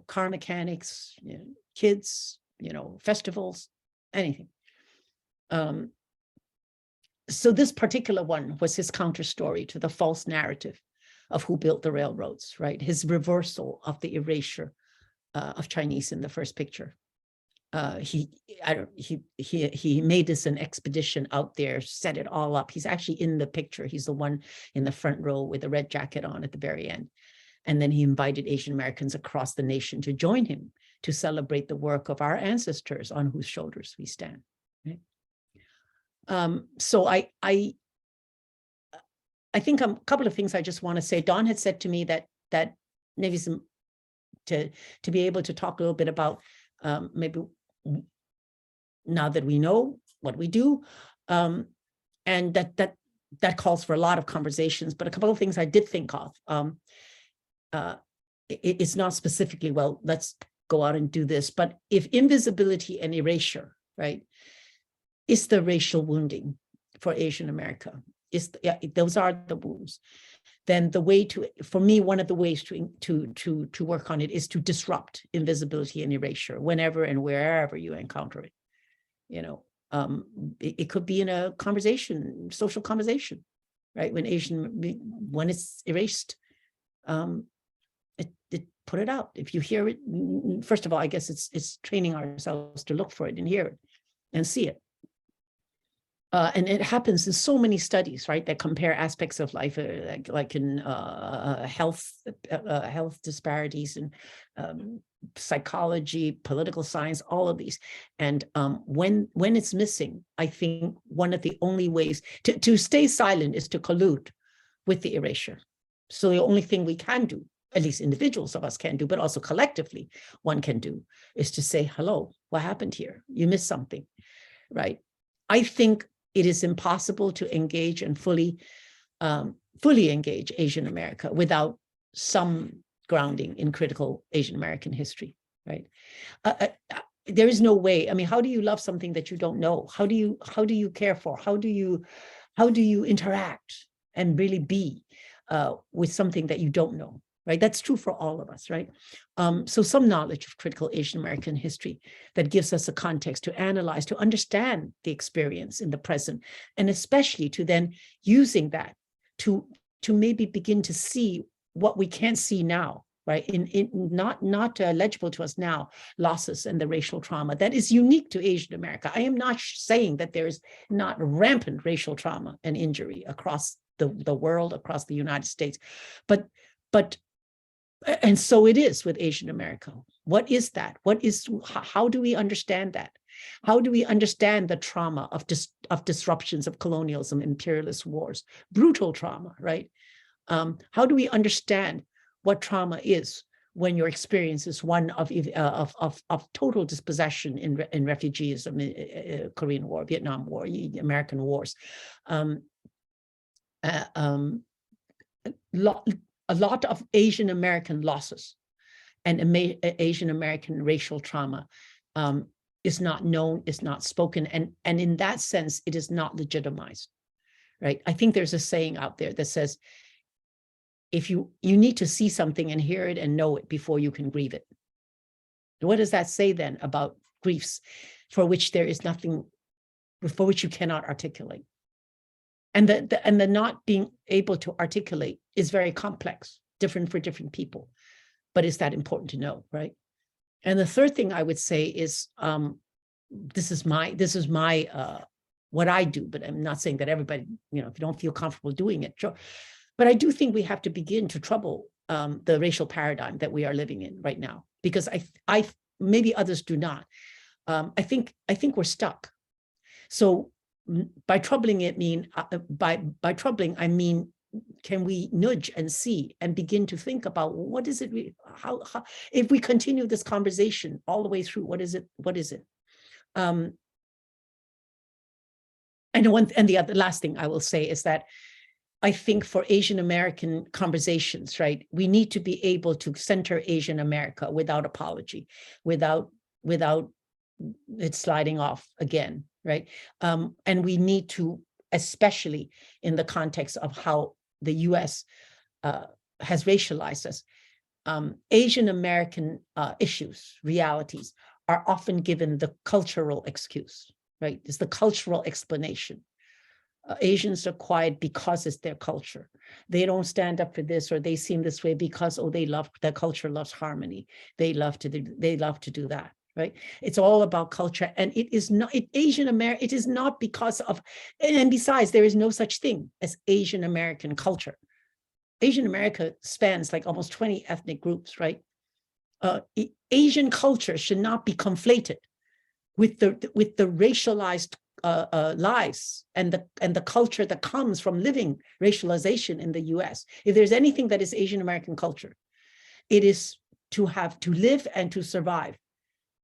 car mechanics, kids, festivals, anything. So this particular one was his counter story to the false narrative of who built the railroads, right? His reversal of the erasure of Chinese in the first picture. He made this an expedition out there, set it all up. He's actually in the picture. He's the one in the front row with the red jacket on at the very end. And then he invited Asian Americans across the nation to join him to celebrate the work of our ancestors on whose shoulders we stand. Right? So I think a couple of things I just want to say. Dawn had said to me that maybe to be able to talk a little bit about maybe now that we know what we do, and that calls for a lot of conversations. But a couple of things I did think of. It's not specifically, well, let's go out and do this, but if invisibility and erasure, right, is the racial wounding for Asian America, those are the wounds, then the way for me, one of the ways to work on it is to disrupt invisibility and erasure whenever and wherever you encounter it. It could be in a conversation, social conversation, right? When it's erased, it put it out. If you hear it, first of all, I guess it's training ourselves to look for it and hear it and see it. And it happens in so many studies, right, that compare aspects of life, like in health disparities and psychology, political science, all of these. And when it's missing, I think one of the only ways to stay silent is to collude with the erasure. So the only thing we can do, at least individuals of us can do, but also collectively one can do, is to say, hello, what happened here? You missed something, right? I think it is impossible to engage and fully engage Asian America without some grounding in critical Asian American history, right? There is no way. I mean, how do you love something that you don't know? How do you care for? How do you interact and really be with something that you don't know? Right, that's true for all of us, right? So some knowledge of critical Asian American history that gives us a context to analyze, to understand the experience in the present, and especially to then using that to maybe begin to see what we can't see now, right? In not legible to us now, losses and the racial trauma that is unique to Asian America. I am not saying that there is not rampant racial trauma and injury across the world, across the United States, but and so it is with Asian America. What is that? How do we understand that? How do we understand the trauma of disruptions of colonialism, imperialist wars, brutal trauma, right? How do we understand what trauma is when your experience is one of total dispossession in refugeeism, Korean War, Vietnam War, American wars, a lot of Asian American losses and Asian American racial trauma is not known, is not spoken, and in that sense, it is not legitimized, right? I think there's a saying out there that says, if you need to see something and hear it and know it before you can grieve it. What does that say then about griefs for which there is nothing, for which you cannot articulate? And the not being able to articulate is very complex, different for different people. But is that important to know, right? And the third thing I would say is, this is my what I do, but I'm not saying that everybody, if you don't feel comfortable doing it, sure. But I do think we have to begin to trouble the racial paradigm that we are living in right now, because I maybe others do not. I think we're stuck. So by troubling it by troubling, I mean, can we nudge and see and begin to think about what is it? How if we continue this conversation all the way through, what is it? And the last thing I will say is that I think for Asian American conversations, right, we need to be able to center Asian America without apology, without it sliding off again, right? And we need to, especially in the context of how the US has racialized us, Asian American issues, realities are often given the cultural excuse, right? It's the cultural explanation. Asians are quiet because it's their culture. They don't stand up for this, or they seem this way because, oh, their culture loves harmony. They love to do that, right? It's all about culture, and it is not Asian American. It is not because of, and besides, there is no such thing as Asian American culture. Asian America spans like almost 20 ethnic groups, right? Asian culture should not be conflated with the racialized lives and the culture that comes from living racialization in the US. If there's anything that is Asian American culture, it is to live and to survive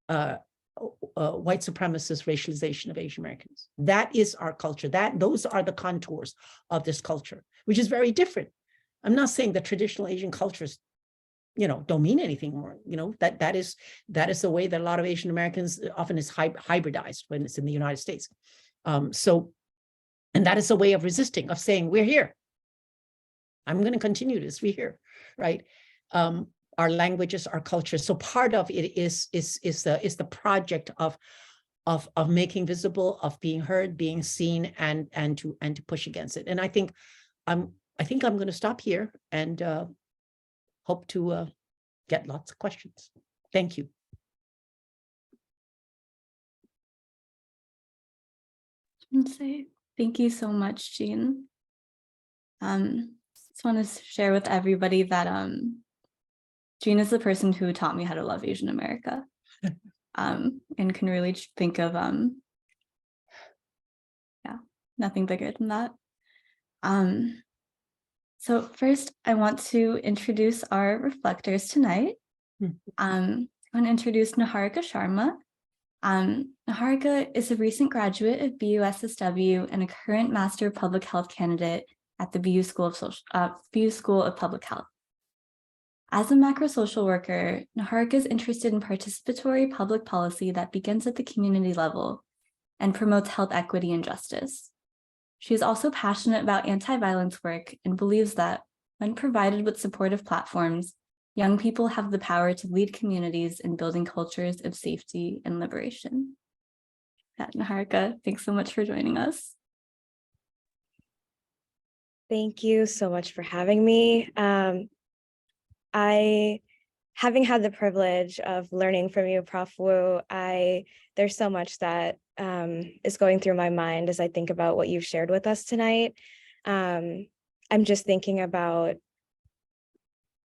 white supremacist racialization of Asian Americans. That is our culture. Those are the contours of this culture, which is very different. I'm not saying that traditional Asian cultures, don't mean anything more. That is the way that a lot of Asian Americans often is hybridized when it's in the United States. And that is a way of resisting, of saying, we're here. I'm going to continue this. We're here, right? Our languages, our cultures. So part of it is the project of making visible, of being heard, being seen, and to push against it. And I think I'm going to stop here and hope to get lots of questions. Thank you. Thank you so much, Jean. Just want to share with everybody that Jean is the person who taught me how to love Asian America, and can really think of nothing bigger than that. So first, I want to introduce our reflectors tonight. I want to introduce Niharika Sharma. Niharika is a recent graduate of BUSSW and a current Master of Public Health candidate at the BU School of Public Health. As a macro social worker, Niharika is interested in participatory public policy that begins at the community level and promotes health equity and justice. She is also passionate about anti-violence work and believes that when provided with supportive platforms, young people have the power to lead communities in building cultures of safety and liberation. Niharika, thanks so much for joining us. Thank you so much for having me. Having had the privilege of learning from you, Prof. Wu, there's so much that is going through my mind as I think about what you've shared with us tonight. I'm just thinking about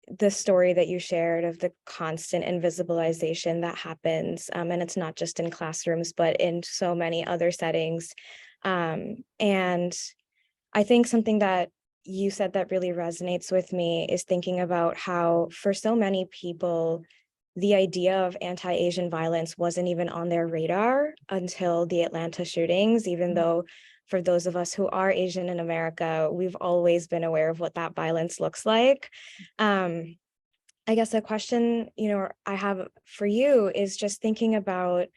the story that you shared of the constant invisibilization that happens, and it's not just in classrooms, but in so many other settings. And I think something that you said that really resonates with me is thinking about how for so many people, the idea of anti-Asian violence wasn't even on their radar until the Atlanta shootings, even though for those of us who are Asian in America, we've always been aware of what that violence looks like. I guess a question, I have for you is just thinking about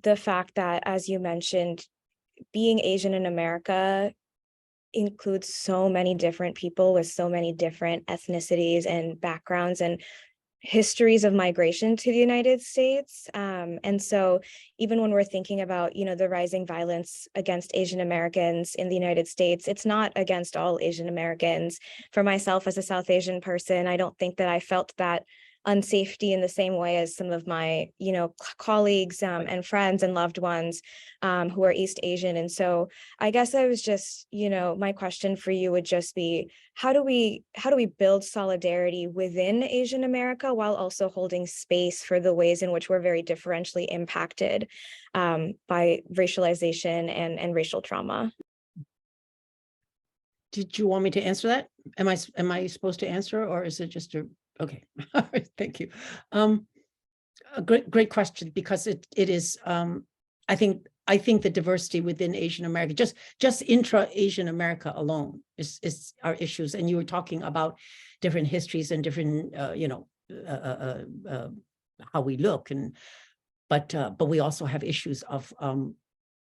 the fact that, as you mentioned, being Asian in America includes so many different people with so many different ethnicities and backgrounds and histories of migration to the United States. And so even when we're thinking about, the rising violence against Asian Americans in the United States, it's not against all Asian Americans. For myself as a South Asian person, I don't think that I felt that unsafety in the same way as some of my, colleagues and friends and loved ones who are East Asian. And so I guess I was just, my question for you would just be, how do we build solidarity within Asian America while also holding space for the ways in which we're very differentially impacted by racialization and racial trauma? Did you want me to answer that? Am I supposed to answer, or is it just a, okay. All right, thank you. A great question, because it is, I think I think the diversity within Asian America, just intra-Asian America alone is our issues. And you were talking about different histories and different, how we look, but we also have issues of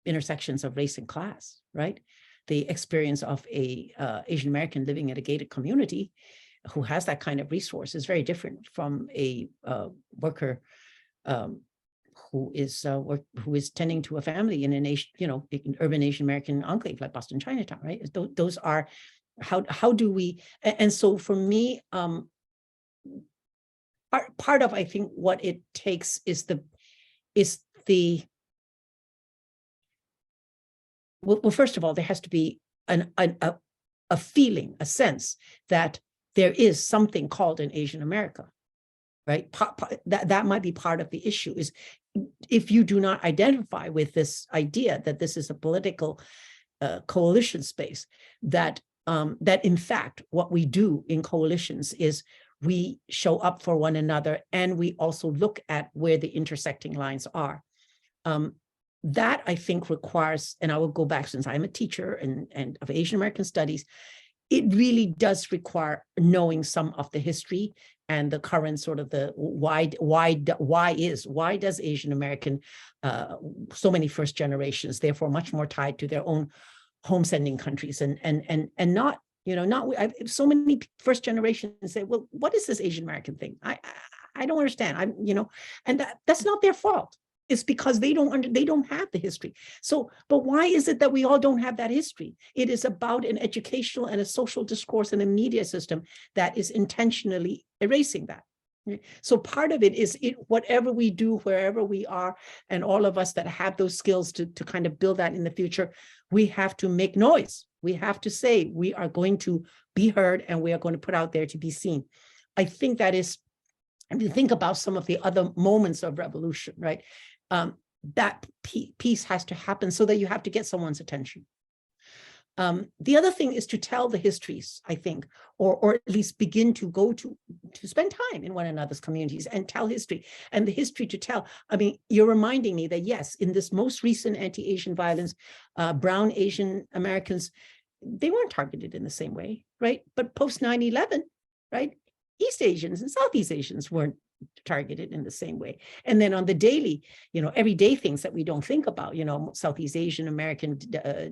intersections of race and class, right? The experience of a Asian American living in a gated community who has that kind of resource is very different from a worker who is tending to a family in an an urban Asian American enclave like Boston Chinatown, right? Those are how do we, and so for me, part of, I think, what it takes is well, first of all, there has to be a feeling, a sense that there is something called an Asian America, right? That might be part of the issue, is if you do not identify with this idea that this is a political coalition space, that in fact, what we do in coalitions is we show up for one another, and we also look at where the intersecting lines are. That, I think, requires, and I will go back, since I'm a teacher and of Asian American studies, it really does require knowing some of the history and the current sort of the why does Asian American, so many first generations, therefore much more tied to their own home sending countries, and not, so many first generations say, well, what is this Asian American thing? I don't understand. And that's not their fault. It's because they don't have the history. So, but why is it that we all don't have that history? It is about an educational and a social discourse and a media system that is intentionally erasing that. So part of it is whatever we do, wherever we are, and all of us that have those skills to kind of build that in the future, we have to make noise. We have to say we are going to be heard, and we are going to put out there to be seen. I think that is, if you think about some of the other moments of revolution, right? That piece has to happen so that you have to get someone's attention. The other thing is to tell the histories, I think, or at least begin to go to spend time in one another's communities and tell history, and the history to tell. I mean, you're reminding me that, yes, in this most recent anti-Asian violence, brown Asian Americans, they weren't targeted in the same way, right? But post 9/11, right? East Asians and Southeast Asians weren't targeted in the same way. And then on the daily, everyday things that we don't think about, Southeast Asian American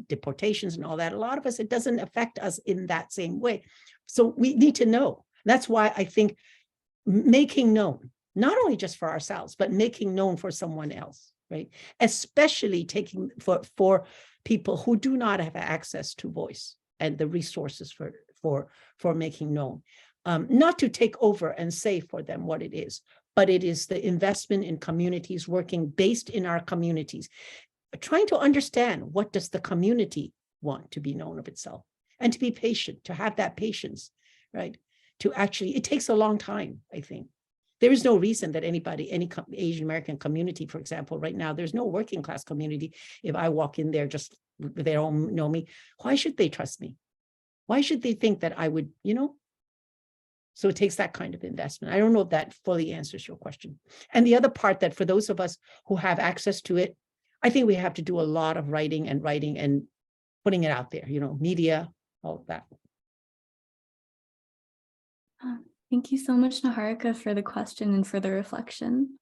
deportations and all that, a lot of us, it doesn't affect us in that same way. So we need to know. That's why I think making known, not only just for ourselves, but making known for someone else, right? Especially taking for people who do not have access to voice and the resources for making known. Not to take over and say for them what it is, but it is the investment in communities, working based in our communities, trying to understand what does the community want to be known of itself, and to be patient, to have that patience, right? To actually, it takes a long time, I think. There is no reason that any Asian American community, for example, right now, there's no working class community. If I walk in there, just they don't know me, why should they trust me? Why should they think that I would, So it takes that kind of investment. I don't know if that fully answers your question. And the other part, that for those of us who have access to it, I think we have to do a lot of writing and putting it out there, media, all of that. Thank you so much, Niharika, for the question and for the reflection.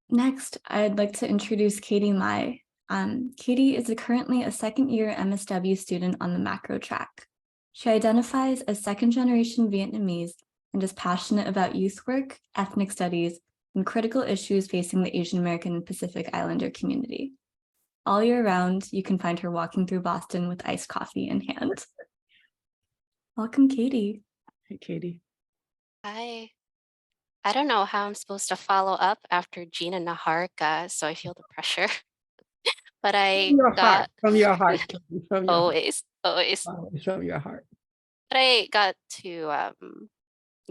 Next, I'd like to introduce Katie Mai. Katie is currently a second-year MSW student on the macro track. She identifies as second-generation Vietnamese and is passionate about youth work, ethnic studies, and critical issues facing the Asian American and Pacific Islander community. All year round, you can find her walking through Boston with iced coffee in hand. Welcome, Katie. Hey, Katie. Hi. I don't know how I'm supposed to follow up after Jean and Niharika, so I feel the pressure. But From your heart, Katie, from your always. from your heart. But I got to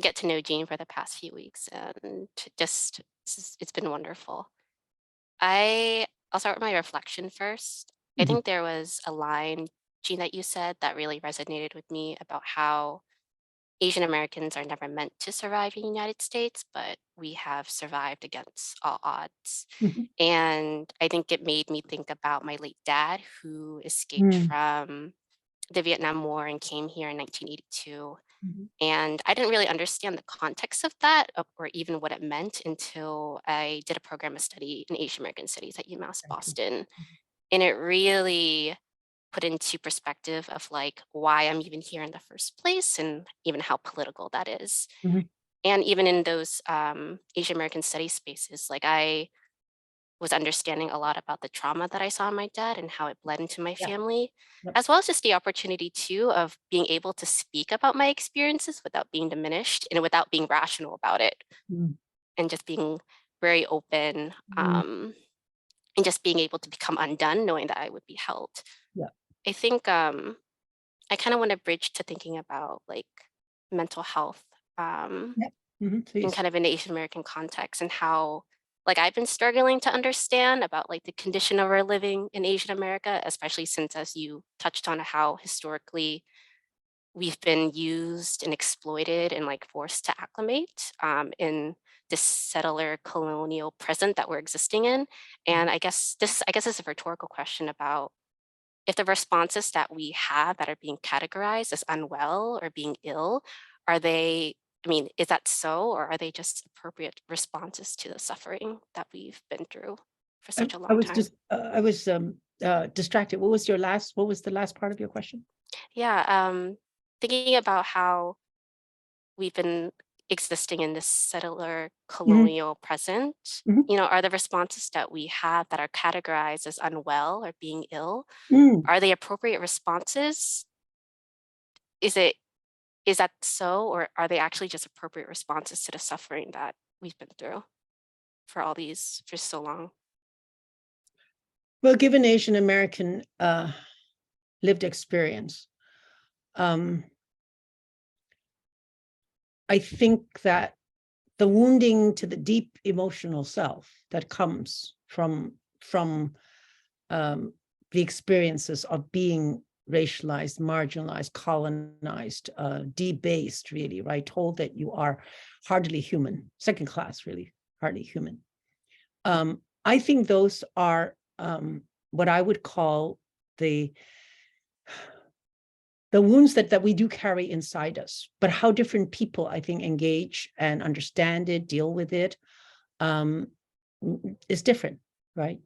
get to know Jean for the past few weeks, and it's been wonderful. I'll start with my reflection first. I think there was a line, Jean, that you said that really resonated with me about how Asian Americans are never meant to survive in the United States, but we have survived against all odds. Mhm. And I think it made me think about my late dad, who escaped Mm. from the Vietnam War and came here in 1982. Mhm. And I didn't really understand the context of that or even what it meant until I did a program of study in Asian American studies at UMass Exactly. Boston. And it really put into perspective of like why I'm even here in the first place and even how political that is. Mhm. And even in those Asian American studies spaces, like I was understanding a lot about the trauma that I saw in my dad and how it bled into my Yeah. family, Yep. as well as just the opportunity too of being able to speak about my experiences without being diminished and without being rational about it, Mm. and just being very open, Mm. and just being able to become undone knowing that I would be helped. Yeah. I think I kind of want to bridge to thinking about like mental health, Yep. in Please. kind of an Asian American context, and how like I've been struggling to understand about like the condition of our living in Asian America, especially since, as you touched on, how historically we've been used and exploited and like forced to acclimate in this settler colonial present that we're existing in. And I guess this is a rhetorical question about if the responses that we have that are being categorized as unwell or being ill, are they, I mean, is that so, or are they just appropriate responses to the suffering that we've been through for such a I long was time? just distracted. What was the last part of your question? Yeah, thinking about how we've been existing in this settler colonial present, Mhm. are the responses that we have that are categorized as unwell or being ill, Mm. are they appropriate responses? Is it Is that so, or are they actually just appropriate responses to the suffering that we've been through for so long? Well, given Asian American lived experience, um, I think that the wounding to the deep emotional self that comes from the experiences of being racialized, marginalized, colonized, debased, really, right? Told that you are hardly human, second class, really, hardly human. I think those are what I would call the wounds that we do carry inside us, but how different people, I think, engage and understand it, deal with it, is different, right?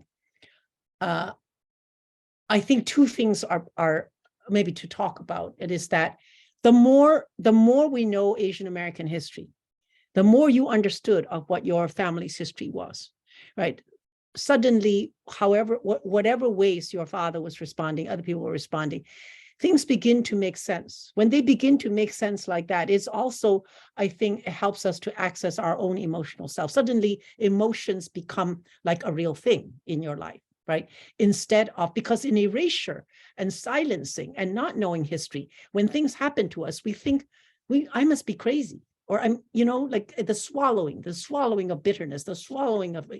I think two things are maybe to talk about. It is that the more we know Asian American history, the more you understood of what your family's history was, right? Suddenly, whatever ways your father was responding, other people were responding, things begin to make sense. When they begin to make sense like that, it's also, I think, it helps us to access our own emotional self. Suddenly, emotions become like a real thing in your life, right? Instead of, because in erasure and silencing and not knowing history, when things happen to us, we think, I must be crazy. Or I'm, like the swallowing of bitterness, the swallowing of,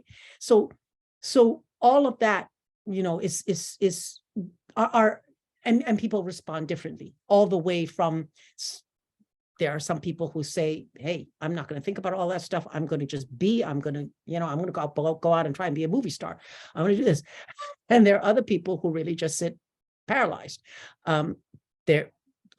so all of that, are and people respond differently, all the way from, there are some people who say, hey, I'm not going to think about all that stuff. I'm going to just be, I'm going to go out and try and be a movie star. I'm going to do this. And there are other people who really just sit paralyzed. There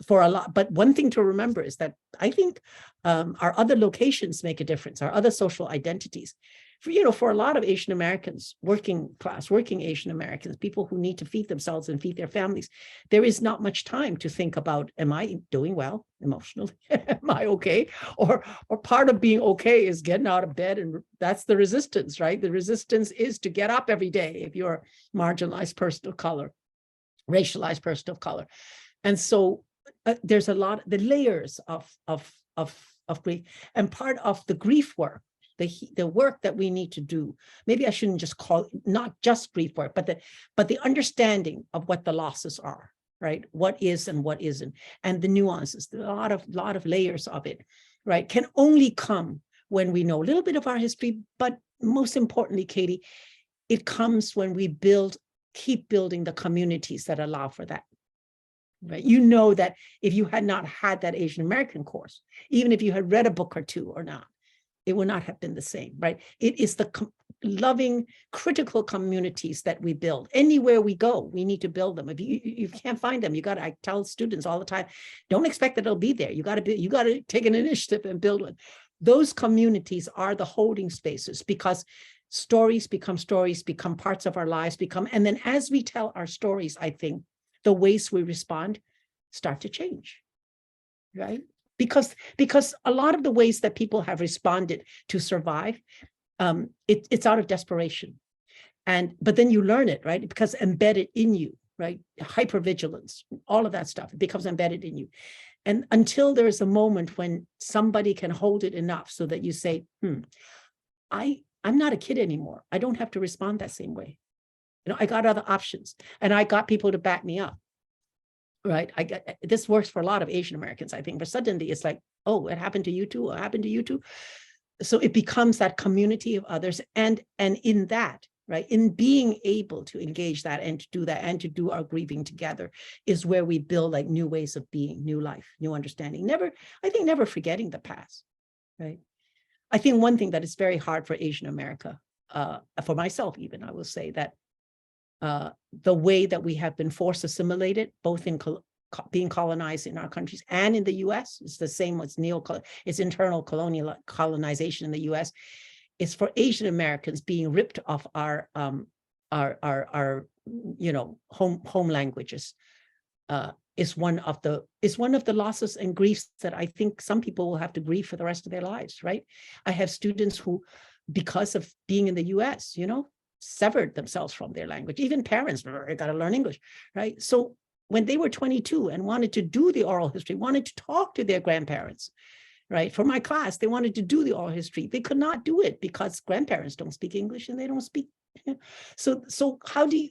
for a lot, but one thing to remember is that I think our other locations make a difference, our other social identities. For a lot of Asian Americans, working Asian Americans, people who need to feed themselves and feed their families, there is not much time to think about, am I doing well emotionally? Am I okay? Or part of being okay is getting out of bed, and that's the resistance, right? The resistance is to get up every day if you're a marginalized person of color, racialized person of color. And so there's a lot, the layers of grief, and part of the grief work, the work that we need to do. Maybe I shouldn't just call it not just grief work, but the understanding of what the losses are, right? What is and what isn't, and the nuances, a lot of layers of it, right? Can only come when we know a little bit of our history, but most importantly, Katie, it comes when we keep building the communities that allow for that. right? You know that if you had not had that Asian American course, even if you had read a book or two or not, it would not have been the same, right? It is the loving, critical communities that we build. Anywhere we go, we need to build them. If you can't find them, I tell students all the time, don't expect that it'll be there. You got to take an initiative and build one. Those communities are the holding spaces, because stories become parts of our lives, and then as we tell our stories, I think the ways we respond start to change, right? Because a lot of the ways that people have responded to survive, it's out of desperation. But then you learn it, right? It becomes embedded in you, right? Hypervigilance, all of that stuff, it becomes embedded in you. And until there's a moment when somebody can hold it enough so that you say, I'm not a kid anymore. I don't have to respond that same way. I got other options, and I got people to back me up. Right. This works for a lot of Asian Americans, I think, but suddenly it's like, oh, it happened to you too. It happened to you too. So it becomes that community of others. And in that, right, in being able to engage that and to do that and to do our grieving together is where we build like new ways of being, new life, new understanding. Never forgetting the past. Right. I think one thing that is very hard for Asian America, for myself, even, I will say that the way that we have been forced assimilated, both in being colonized in our countries and in the U.S., it's the same as it's internal colonization in the U.S. Is for Asian Americans being ripped off our home languages. Is one of the losses and griefs that I think some people will have to grieve for the rest of their lives. Right? I have students who, because of being in the U.S., severed themselves from their language. Even parents, they got to learn English, right? So when they were 22 and wanted to do the oral history, wanted to talk to their grandparents, right? For my class, they wanted to do the oral history. They could not do it because grandparents don't speak English and they don't speak. So how do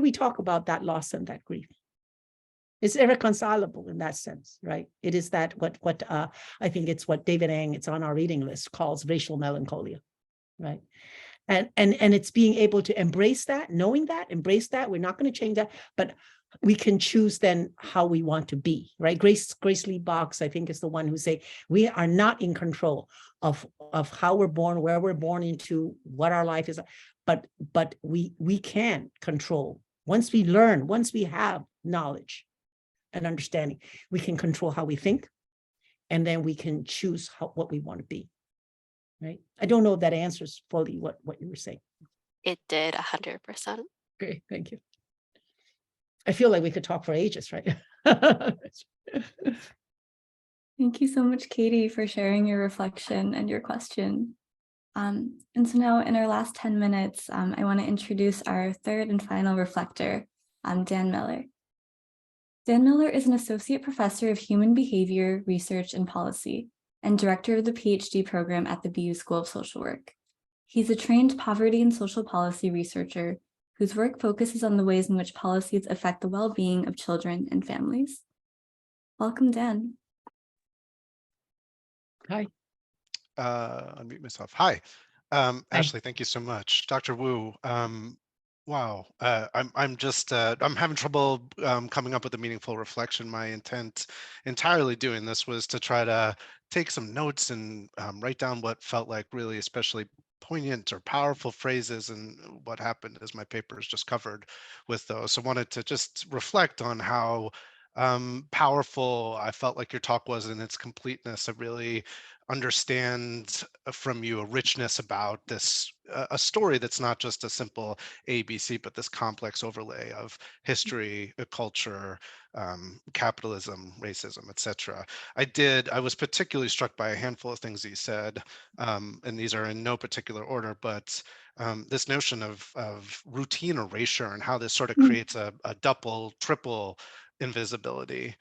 we talk about that loss and that grief? It's irreconcilable in that sense, right? It is that what I think it's what David Eng, it's on our reading list, calls racial melancholia, right? And it's being able to embrace that, knowing that, embrace that. We're not going to change that, but we can choose then how we want to be, right? Grace Lee Boggs, I think, is the one who say we are not in control of how we're born, where we're born into, what our life is, but we can control. Once we learn, once we have knowledge and understanding, we can control how we think, and then we can choose what we want to be. Right. I don't know if that answers fully what you were saying. It did 100%. Great, thank you. I feel like we could talk for ages, right? Thank you so much, Katie, for sharing your reflection and your question. And so now in our last 10 minutes, I want to introduce our third and final reflector, Dan Miller. Dan Miller is an associate professor of human behavior, research, and policy, and director of the PhD program at the BU School of Social Work. He's a trained poverty and social policy researcher whose work focuses on the ways in which policies affect the well-being of children and families. Welcome, Dan. Hi. Unmute myself. Hi. Ashley, thank you so much. Dr. Wu, wow. I'm just, I'm having trouble coming up with a meaningful reflection. My intent entirely doing this was to try to take some notes and write down what felt like really especially poignant or powerful phrases, and what happened is my paper is just covered with those. So I wanted to just reflect on how powerful I felt like your talk was in its completeness. I really understand from you a richness about this, a story that's not just a simple ABC, but this complex overlay of history, culture, capitalism, racism, etc. I was particularly struck by a handful of things you said, and these are in no particular order, but this notion of routine erasure and how this sort of creates a double, triple invisibility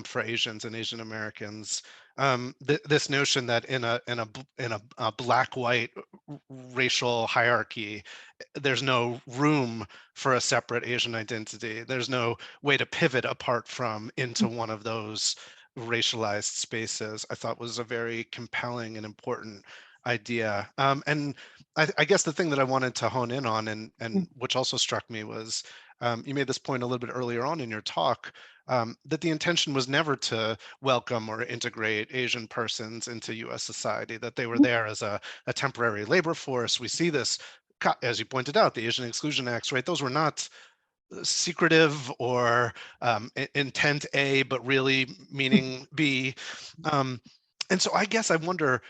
for Asians and Asian Americans. This notion that in a black-white racial hierarchy, there's no room for a separate Asian identity. There's no way to pivot apart from into one of those racialized spaces, I thought was a very compelling and important idea. And I guess the thing that I wanted to hone in on, and which also struck me, was you made this point a little bit earlier on in your talk, that the intention was never to welcome or integrate Asian persons into U.S. society, that they were there as a temporary labor force. We see this, as you pointed out, the Asian Exclusion Acts, right? Those were not secretive or intent A, but really meaning B. And so I guess I wonder,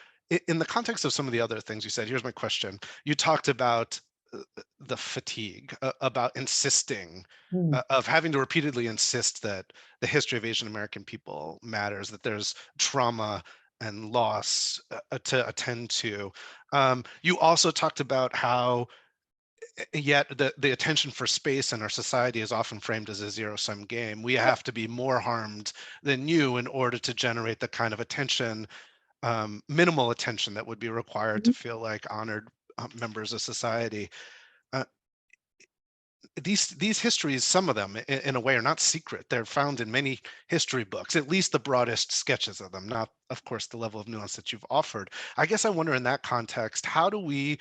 in the context of some of the other things you said, here's my question. You talked about the fatigue, about insisting, of having to repeatedly insist that the history of Asian American people matters, that there's trauma and loss to attend to. You also talked about how yet the attention for space in our society is often framed as a zero-sum game. We have to be more harmed than you in order to generate the kind of attention, minimal attention, that would be required to feel like honored members of society. Uh, these histories, some of them in a way, are not secret. They're found in many history books, at least the broadest sketches of them, not of course the level of nuance that you've offered. I guess I wonder, in that context, how do we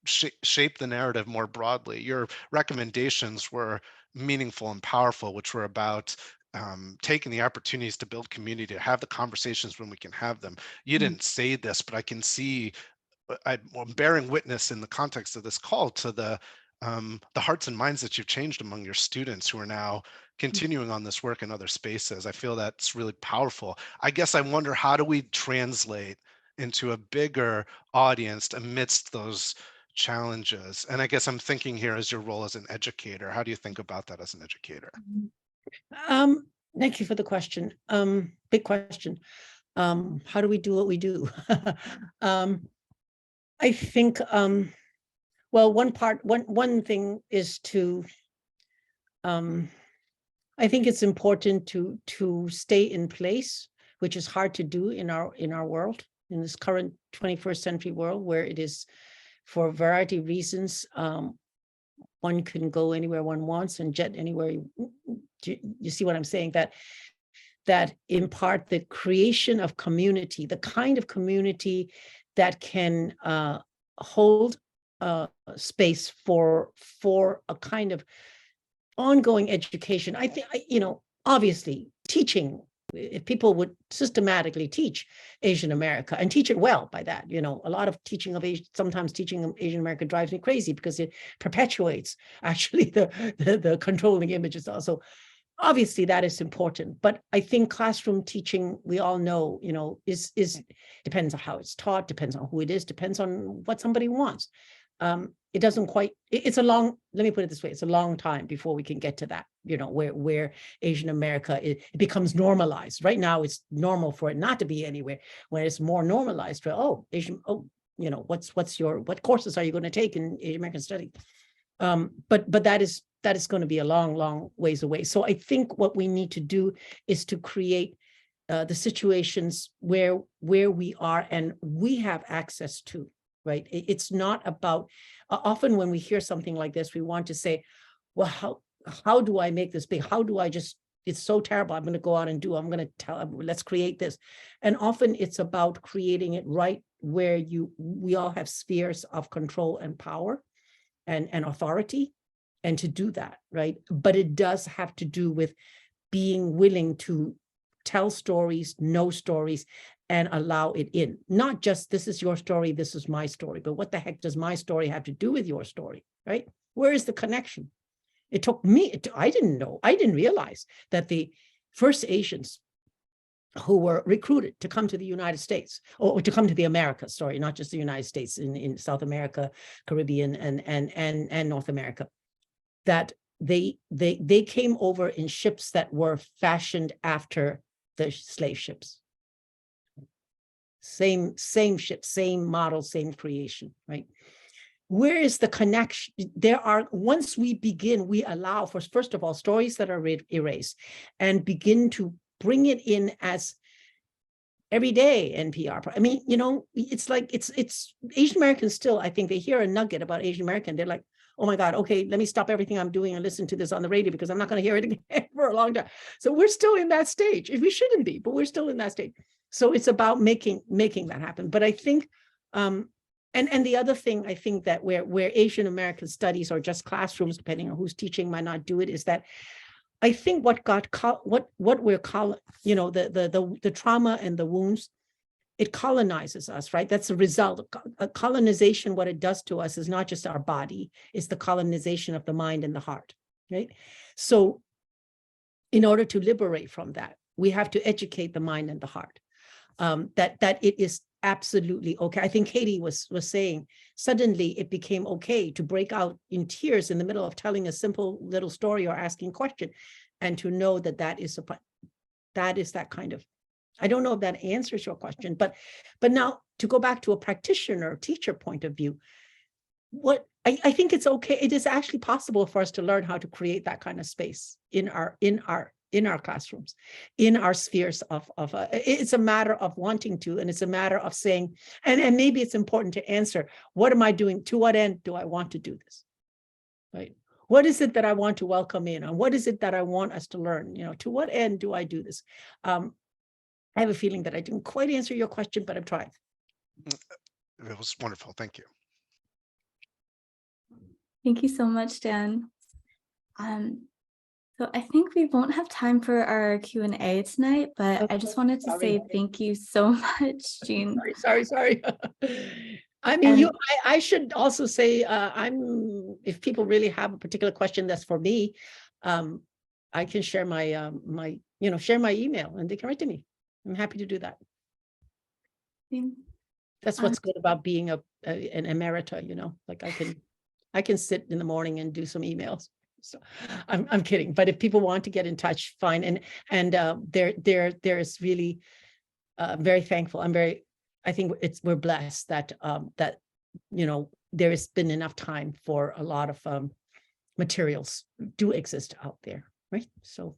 shape the narrative more broadly? Your recommendations were meaningful and powerful, which were about taking the opportunities to build community, to have the conversations when we can have them. You didn't say this, but I can see, I'm bearing witness in the context of this call to the hearts and minds that you've changed among your students who are now continuing on this work in other spaces. I feel that's really powerful. I guess I wonder, how do we translate into a bigger audience amidst those challenges? And I guess I'm thinking here, as your role as an educator, how do you think about that as an educator? Thank you for the question. Big question. How do we do what we do? I think, well, one thing is to, I think it's important to stay in place, which is hard to do in our world, in this current 21st century world, where it is, for a variety of reasons, one can go anywhere one wants and jet anywhere. You see what I'm saying? That in part, the creation of community, the kind of community that can hold space for a kind of ongoing education. I think, obviously teaching, if people would systematically teach Asian America and teach it well, by that, a lot of teaching of sometimes teaching of Asian America drives me crazy, because it perpetuates actually the controlling images also. Obviously that is important, but I think classroom teaching, we all know, is depends on how it's taught, depends on who it is, depends on what somebody wants. It doesn't quite, it's a long, let me put it this way, it's a long time before we can get to that, where Asian America, it becomes normalized. Right now it's normal for it not to be anywhere, when it's more normalized for, what courses are you going to take in Asian American studies? But that is going to be a long ways away. So I think what we need to do is to create the situations where we are and we have access to, right? It's not about, often when we hear something like this, we want to say, well, how do I make this big? How do I just, it's so terrible, I'm going to go out and I'm going to tell, let's create this. And often it's about creating it right where we all have spheres of control and power and authority, and to do that, right? But it does have to do with being willing to tell stories, know stories, and allow it in. Not just, this is your story, this is my story, but what the heck does my story have to do with your story, right? Where is the connection? It took me, I didn't realize that the first Asians who were recruited to come to the United States, or to come to the Americas, sorry, not just the United States, in South America, Caribbean, and North America, that they came over in ships that were fashioned after the slave ships. Same ship, same model, same creation, right? Where is the connection? Once we begin, we allow for, first of all, stories that are erased, and begin to bring it in as everyday NPR. I mean, it's like, it's Asian Americans still, I think they hear a nugget about Asian American, they're like, oh my God, okay, let me stop everything I'm doing and listen to this on the radio, because I'm not going to hear it again for a long time. So we're still in that stage. We shouldn't be, but we're still in that stage. So it's about making that happen. But I think And the other thing I think that where Asian American studies or just classrooms, depending on who's teaching, might not do it, is that I think what we're calling, you know, the trauma and the wounds, it colonizes us, right? That's a result of colonization. What it does to us is not just our body, it's the colonization of the mind and the heart, right? So in order to liberate from that, we have to educate the mind and the heart, that it is absolutely okay. I think Katie was saying, suddenly it became okay to break out in tears in the middle of telling a simple little story or asking a question, and to know that that is that kind of, I don't know if that answers your question, but now to go back to a practitioner, teacher point of view, what I think it's okay. It is actually possible for us to learn how to create that kind of space in our classrooms, in our spheres of it's a matter of wanting to, and it's a matter of saying, and maybe it's important to answer, what am I doing? To what end do I want to do this? Right? What is it that I want to welcome in? And what is it that I want us to learn? You know, to what end do I do this? I have a feeling that I didn't quite answer your question, but I'm trying. It was wonderful. Thank you. Thank you so much, Dan. So I think we won't have time for our Q&A tonight, but I just wanted to say thank you so much, Jean. Sorry. I mean, And- I should also say, if people really have a particular question that's for me, I can share my share my email and they can write to me. I'm happy to do that. That's what's good about being an emerita, you know, like I can sit in the morning and do some emails. So I'm kidding, but if people want to get in touch, fine. And there's really very thankful. I think we're blessed that that, you know, there has been enough time for a lot of materials do exist out there, right? So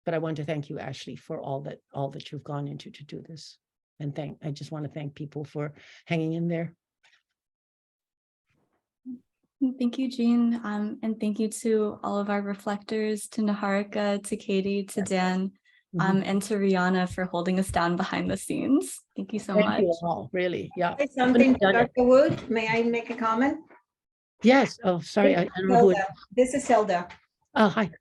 but I want to thank you, Ashley, for all that you've gone into to do this. And I just want to thank people for hanging in there. Thank you, Jean. And thank you to all of our reflectors, to Niharika, to Katie, to Dan, and to Rihanna for holding us down behind the scenes. Thank you so much. Thank you all, really. Yeah. Say something, Dr. Wood. May I make a comment? Yes. Oh, sorry. I don't know who it is. This is Hilda. Oh, hi.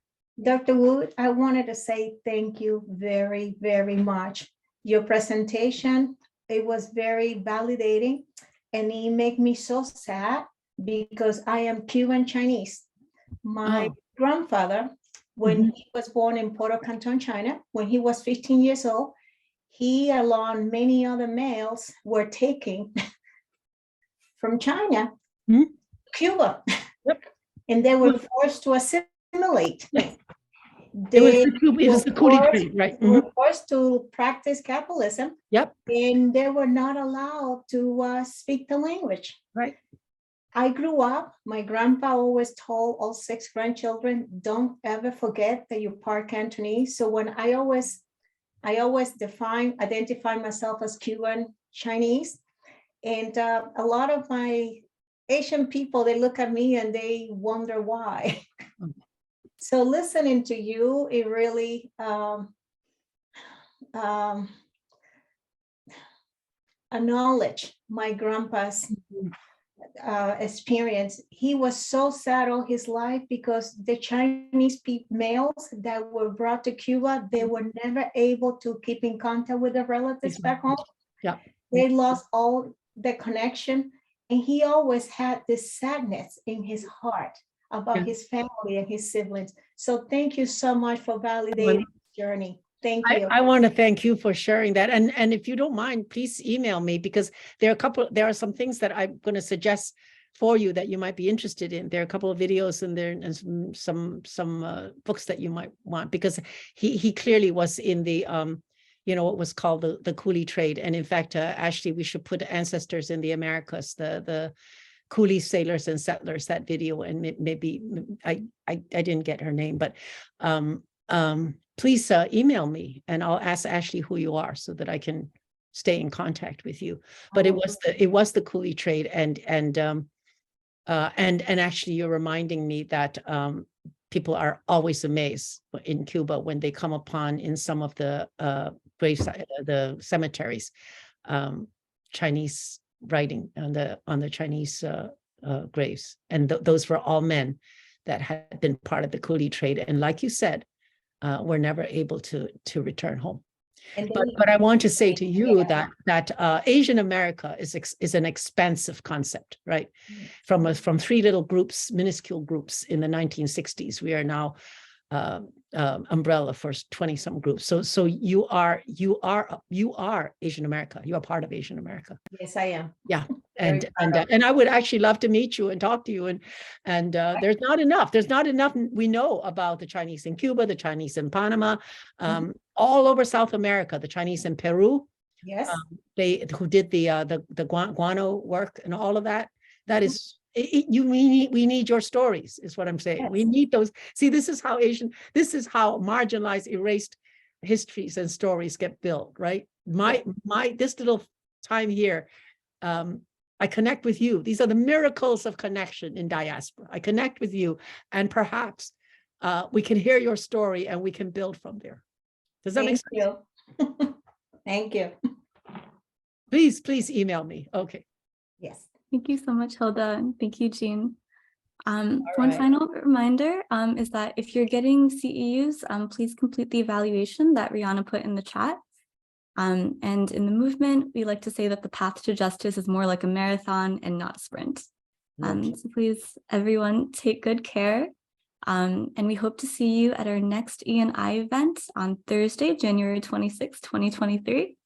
Dr. Wood, I wanted to say thank you very, very much. Your presentation, it was very validating, and it made me so sad because I am Cuban Chinese. My grandfather, when he was born in Porto Canton, China, when he was 15 years old, he, along many other males, were taken from China to Cuba. Yep. And they were forced to assimilate. It was the coolie trade, right? They were forced to practice capitalism. Yep. And they were not allowed to speak the language. Right. I grew up, my grandpa always told all 6 grandchildren, don't ever forget that you're part Cantonese. So when I always identify myself as Cuban Chinese. And a lot of my Asian people, they look at me and they wonder why. So listening to you, it really acknowledge my grandpa's experience. He was so sad all his life because the Chinese males that were brought to Cuba, they were never able to keep in contact with their relatives back home. Yeah. They lost all the connection, and he always had this sadness in his heart about his family and his siblings. So thank you so much for validating this journey. Thank you. I want to thank you for sharing that. And if you don't mind, please email me, because there are some things that I'm going to suggest for you that you might be interested in. There are a couple of videos and there and some books that you might want, because he clearly was in the what was called the coolie trade. And in fact, Ashley, we should put Ancestors in the Americas, the coolie sailors and settlers, that video. And maybe I didn't get her name, but please email me and I'll ask Ashley who you are so that I can stay in contact with you. But it was the coolie trade, and actually you're reminding me that people are always amazed in Cuba when they come upon in some of the the cemeteries, Chinese writing on the Chinese graves, and those were all men that had been part of the coolie trade, and like you said, were never able to return home. And But I want to say to you Yeah. that Asian America is an expansive concept, right? From 3 little groups, minuscule groups in the 1960s, we are now umbrella for 20-some groups. So you are Asian America. You are part of Asian America. Yes, I am. Yeah. Very And I would actually love to meet you and talk to you. And there's not enough. We know about the Chinese in Cuba, the Chinese in Panama, all over South America, the Chinese in Peru. Yes. Who did the guano work and all of that. That is, we need your stories, is what I'm saying. Yes. We need those. See, this is how marginalized, erased histories and stories get built, right? This little time here, I connect with you. These are the miracles of connection in diaspora. I connect with you, and perhaps we can hear your story and we can build from there. Does that make sense? Thank you. Thank you. Please email me. Okay. Yes. Thank you so much, Hilda, and thank you, Jean. One right. final reminder is that if you're getting CEUs, please complete the evaluation that Rihanna put in the chat. And in the movement, we like to say that the path to justice is more like a marathon and not a sprint. So please, everyone, take good care. And we hope to see you at our next E&I event on Thursday, January 26, 2023,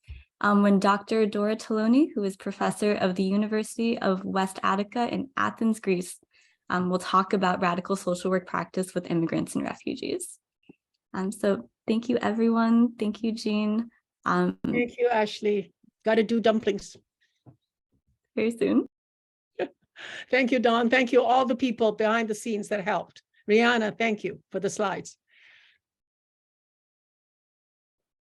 when Dr. Dora Toloni, who is professor of the University of West Attica in Athens, Greece, will talk about radical social work practice with immigrants and refugees. So thank you, everyone. Thank you, Jean. Thank you, Ashley. Got to do dumplings. Very soon. Thank you, Dawn. Thank you, all the people behind the scenes that helped. Rihanna, thank you for the slides.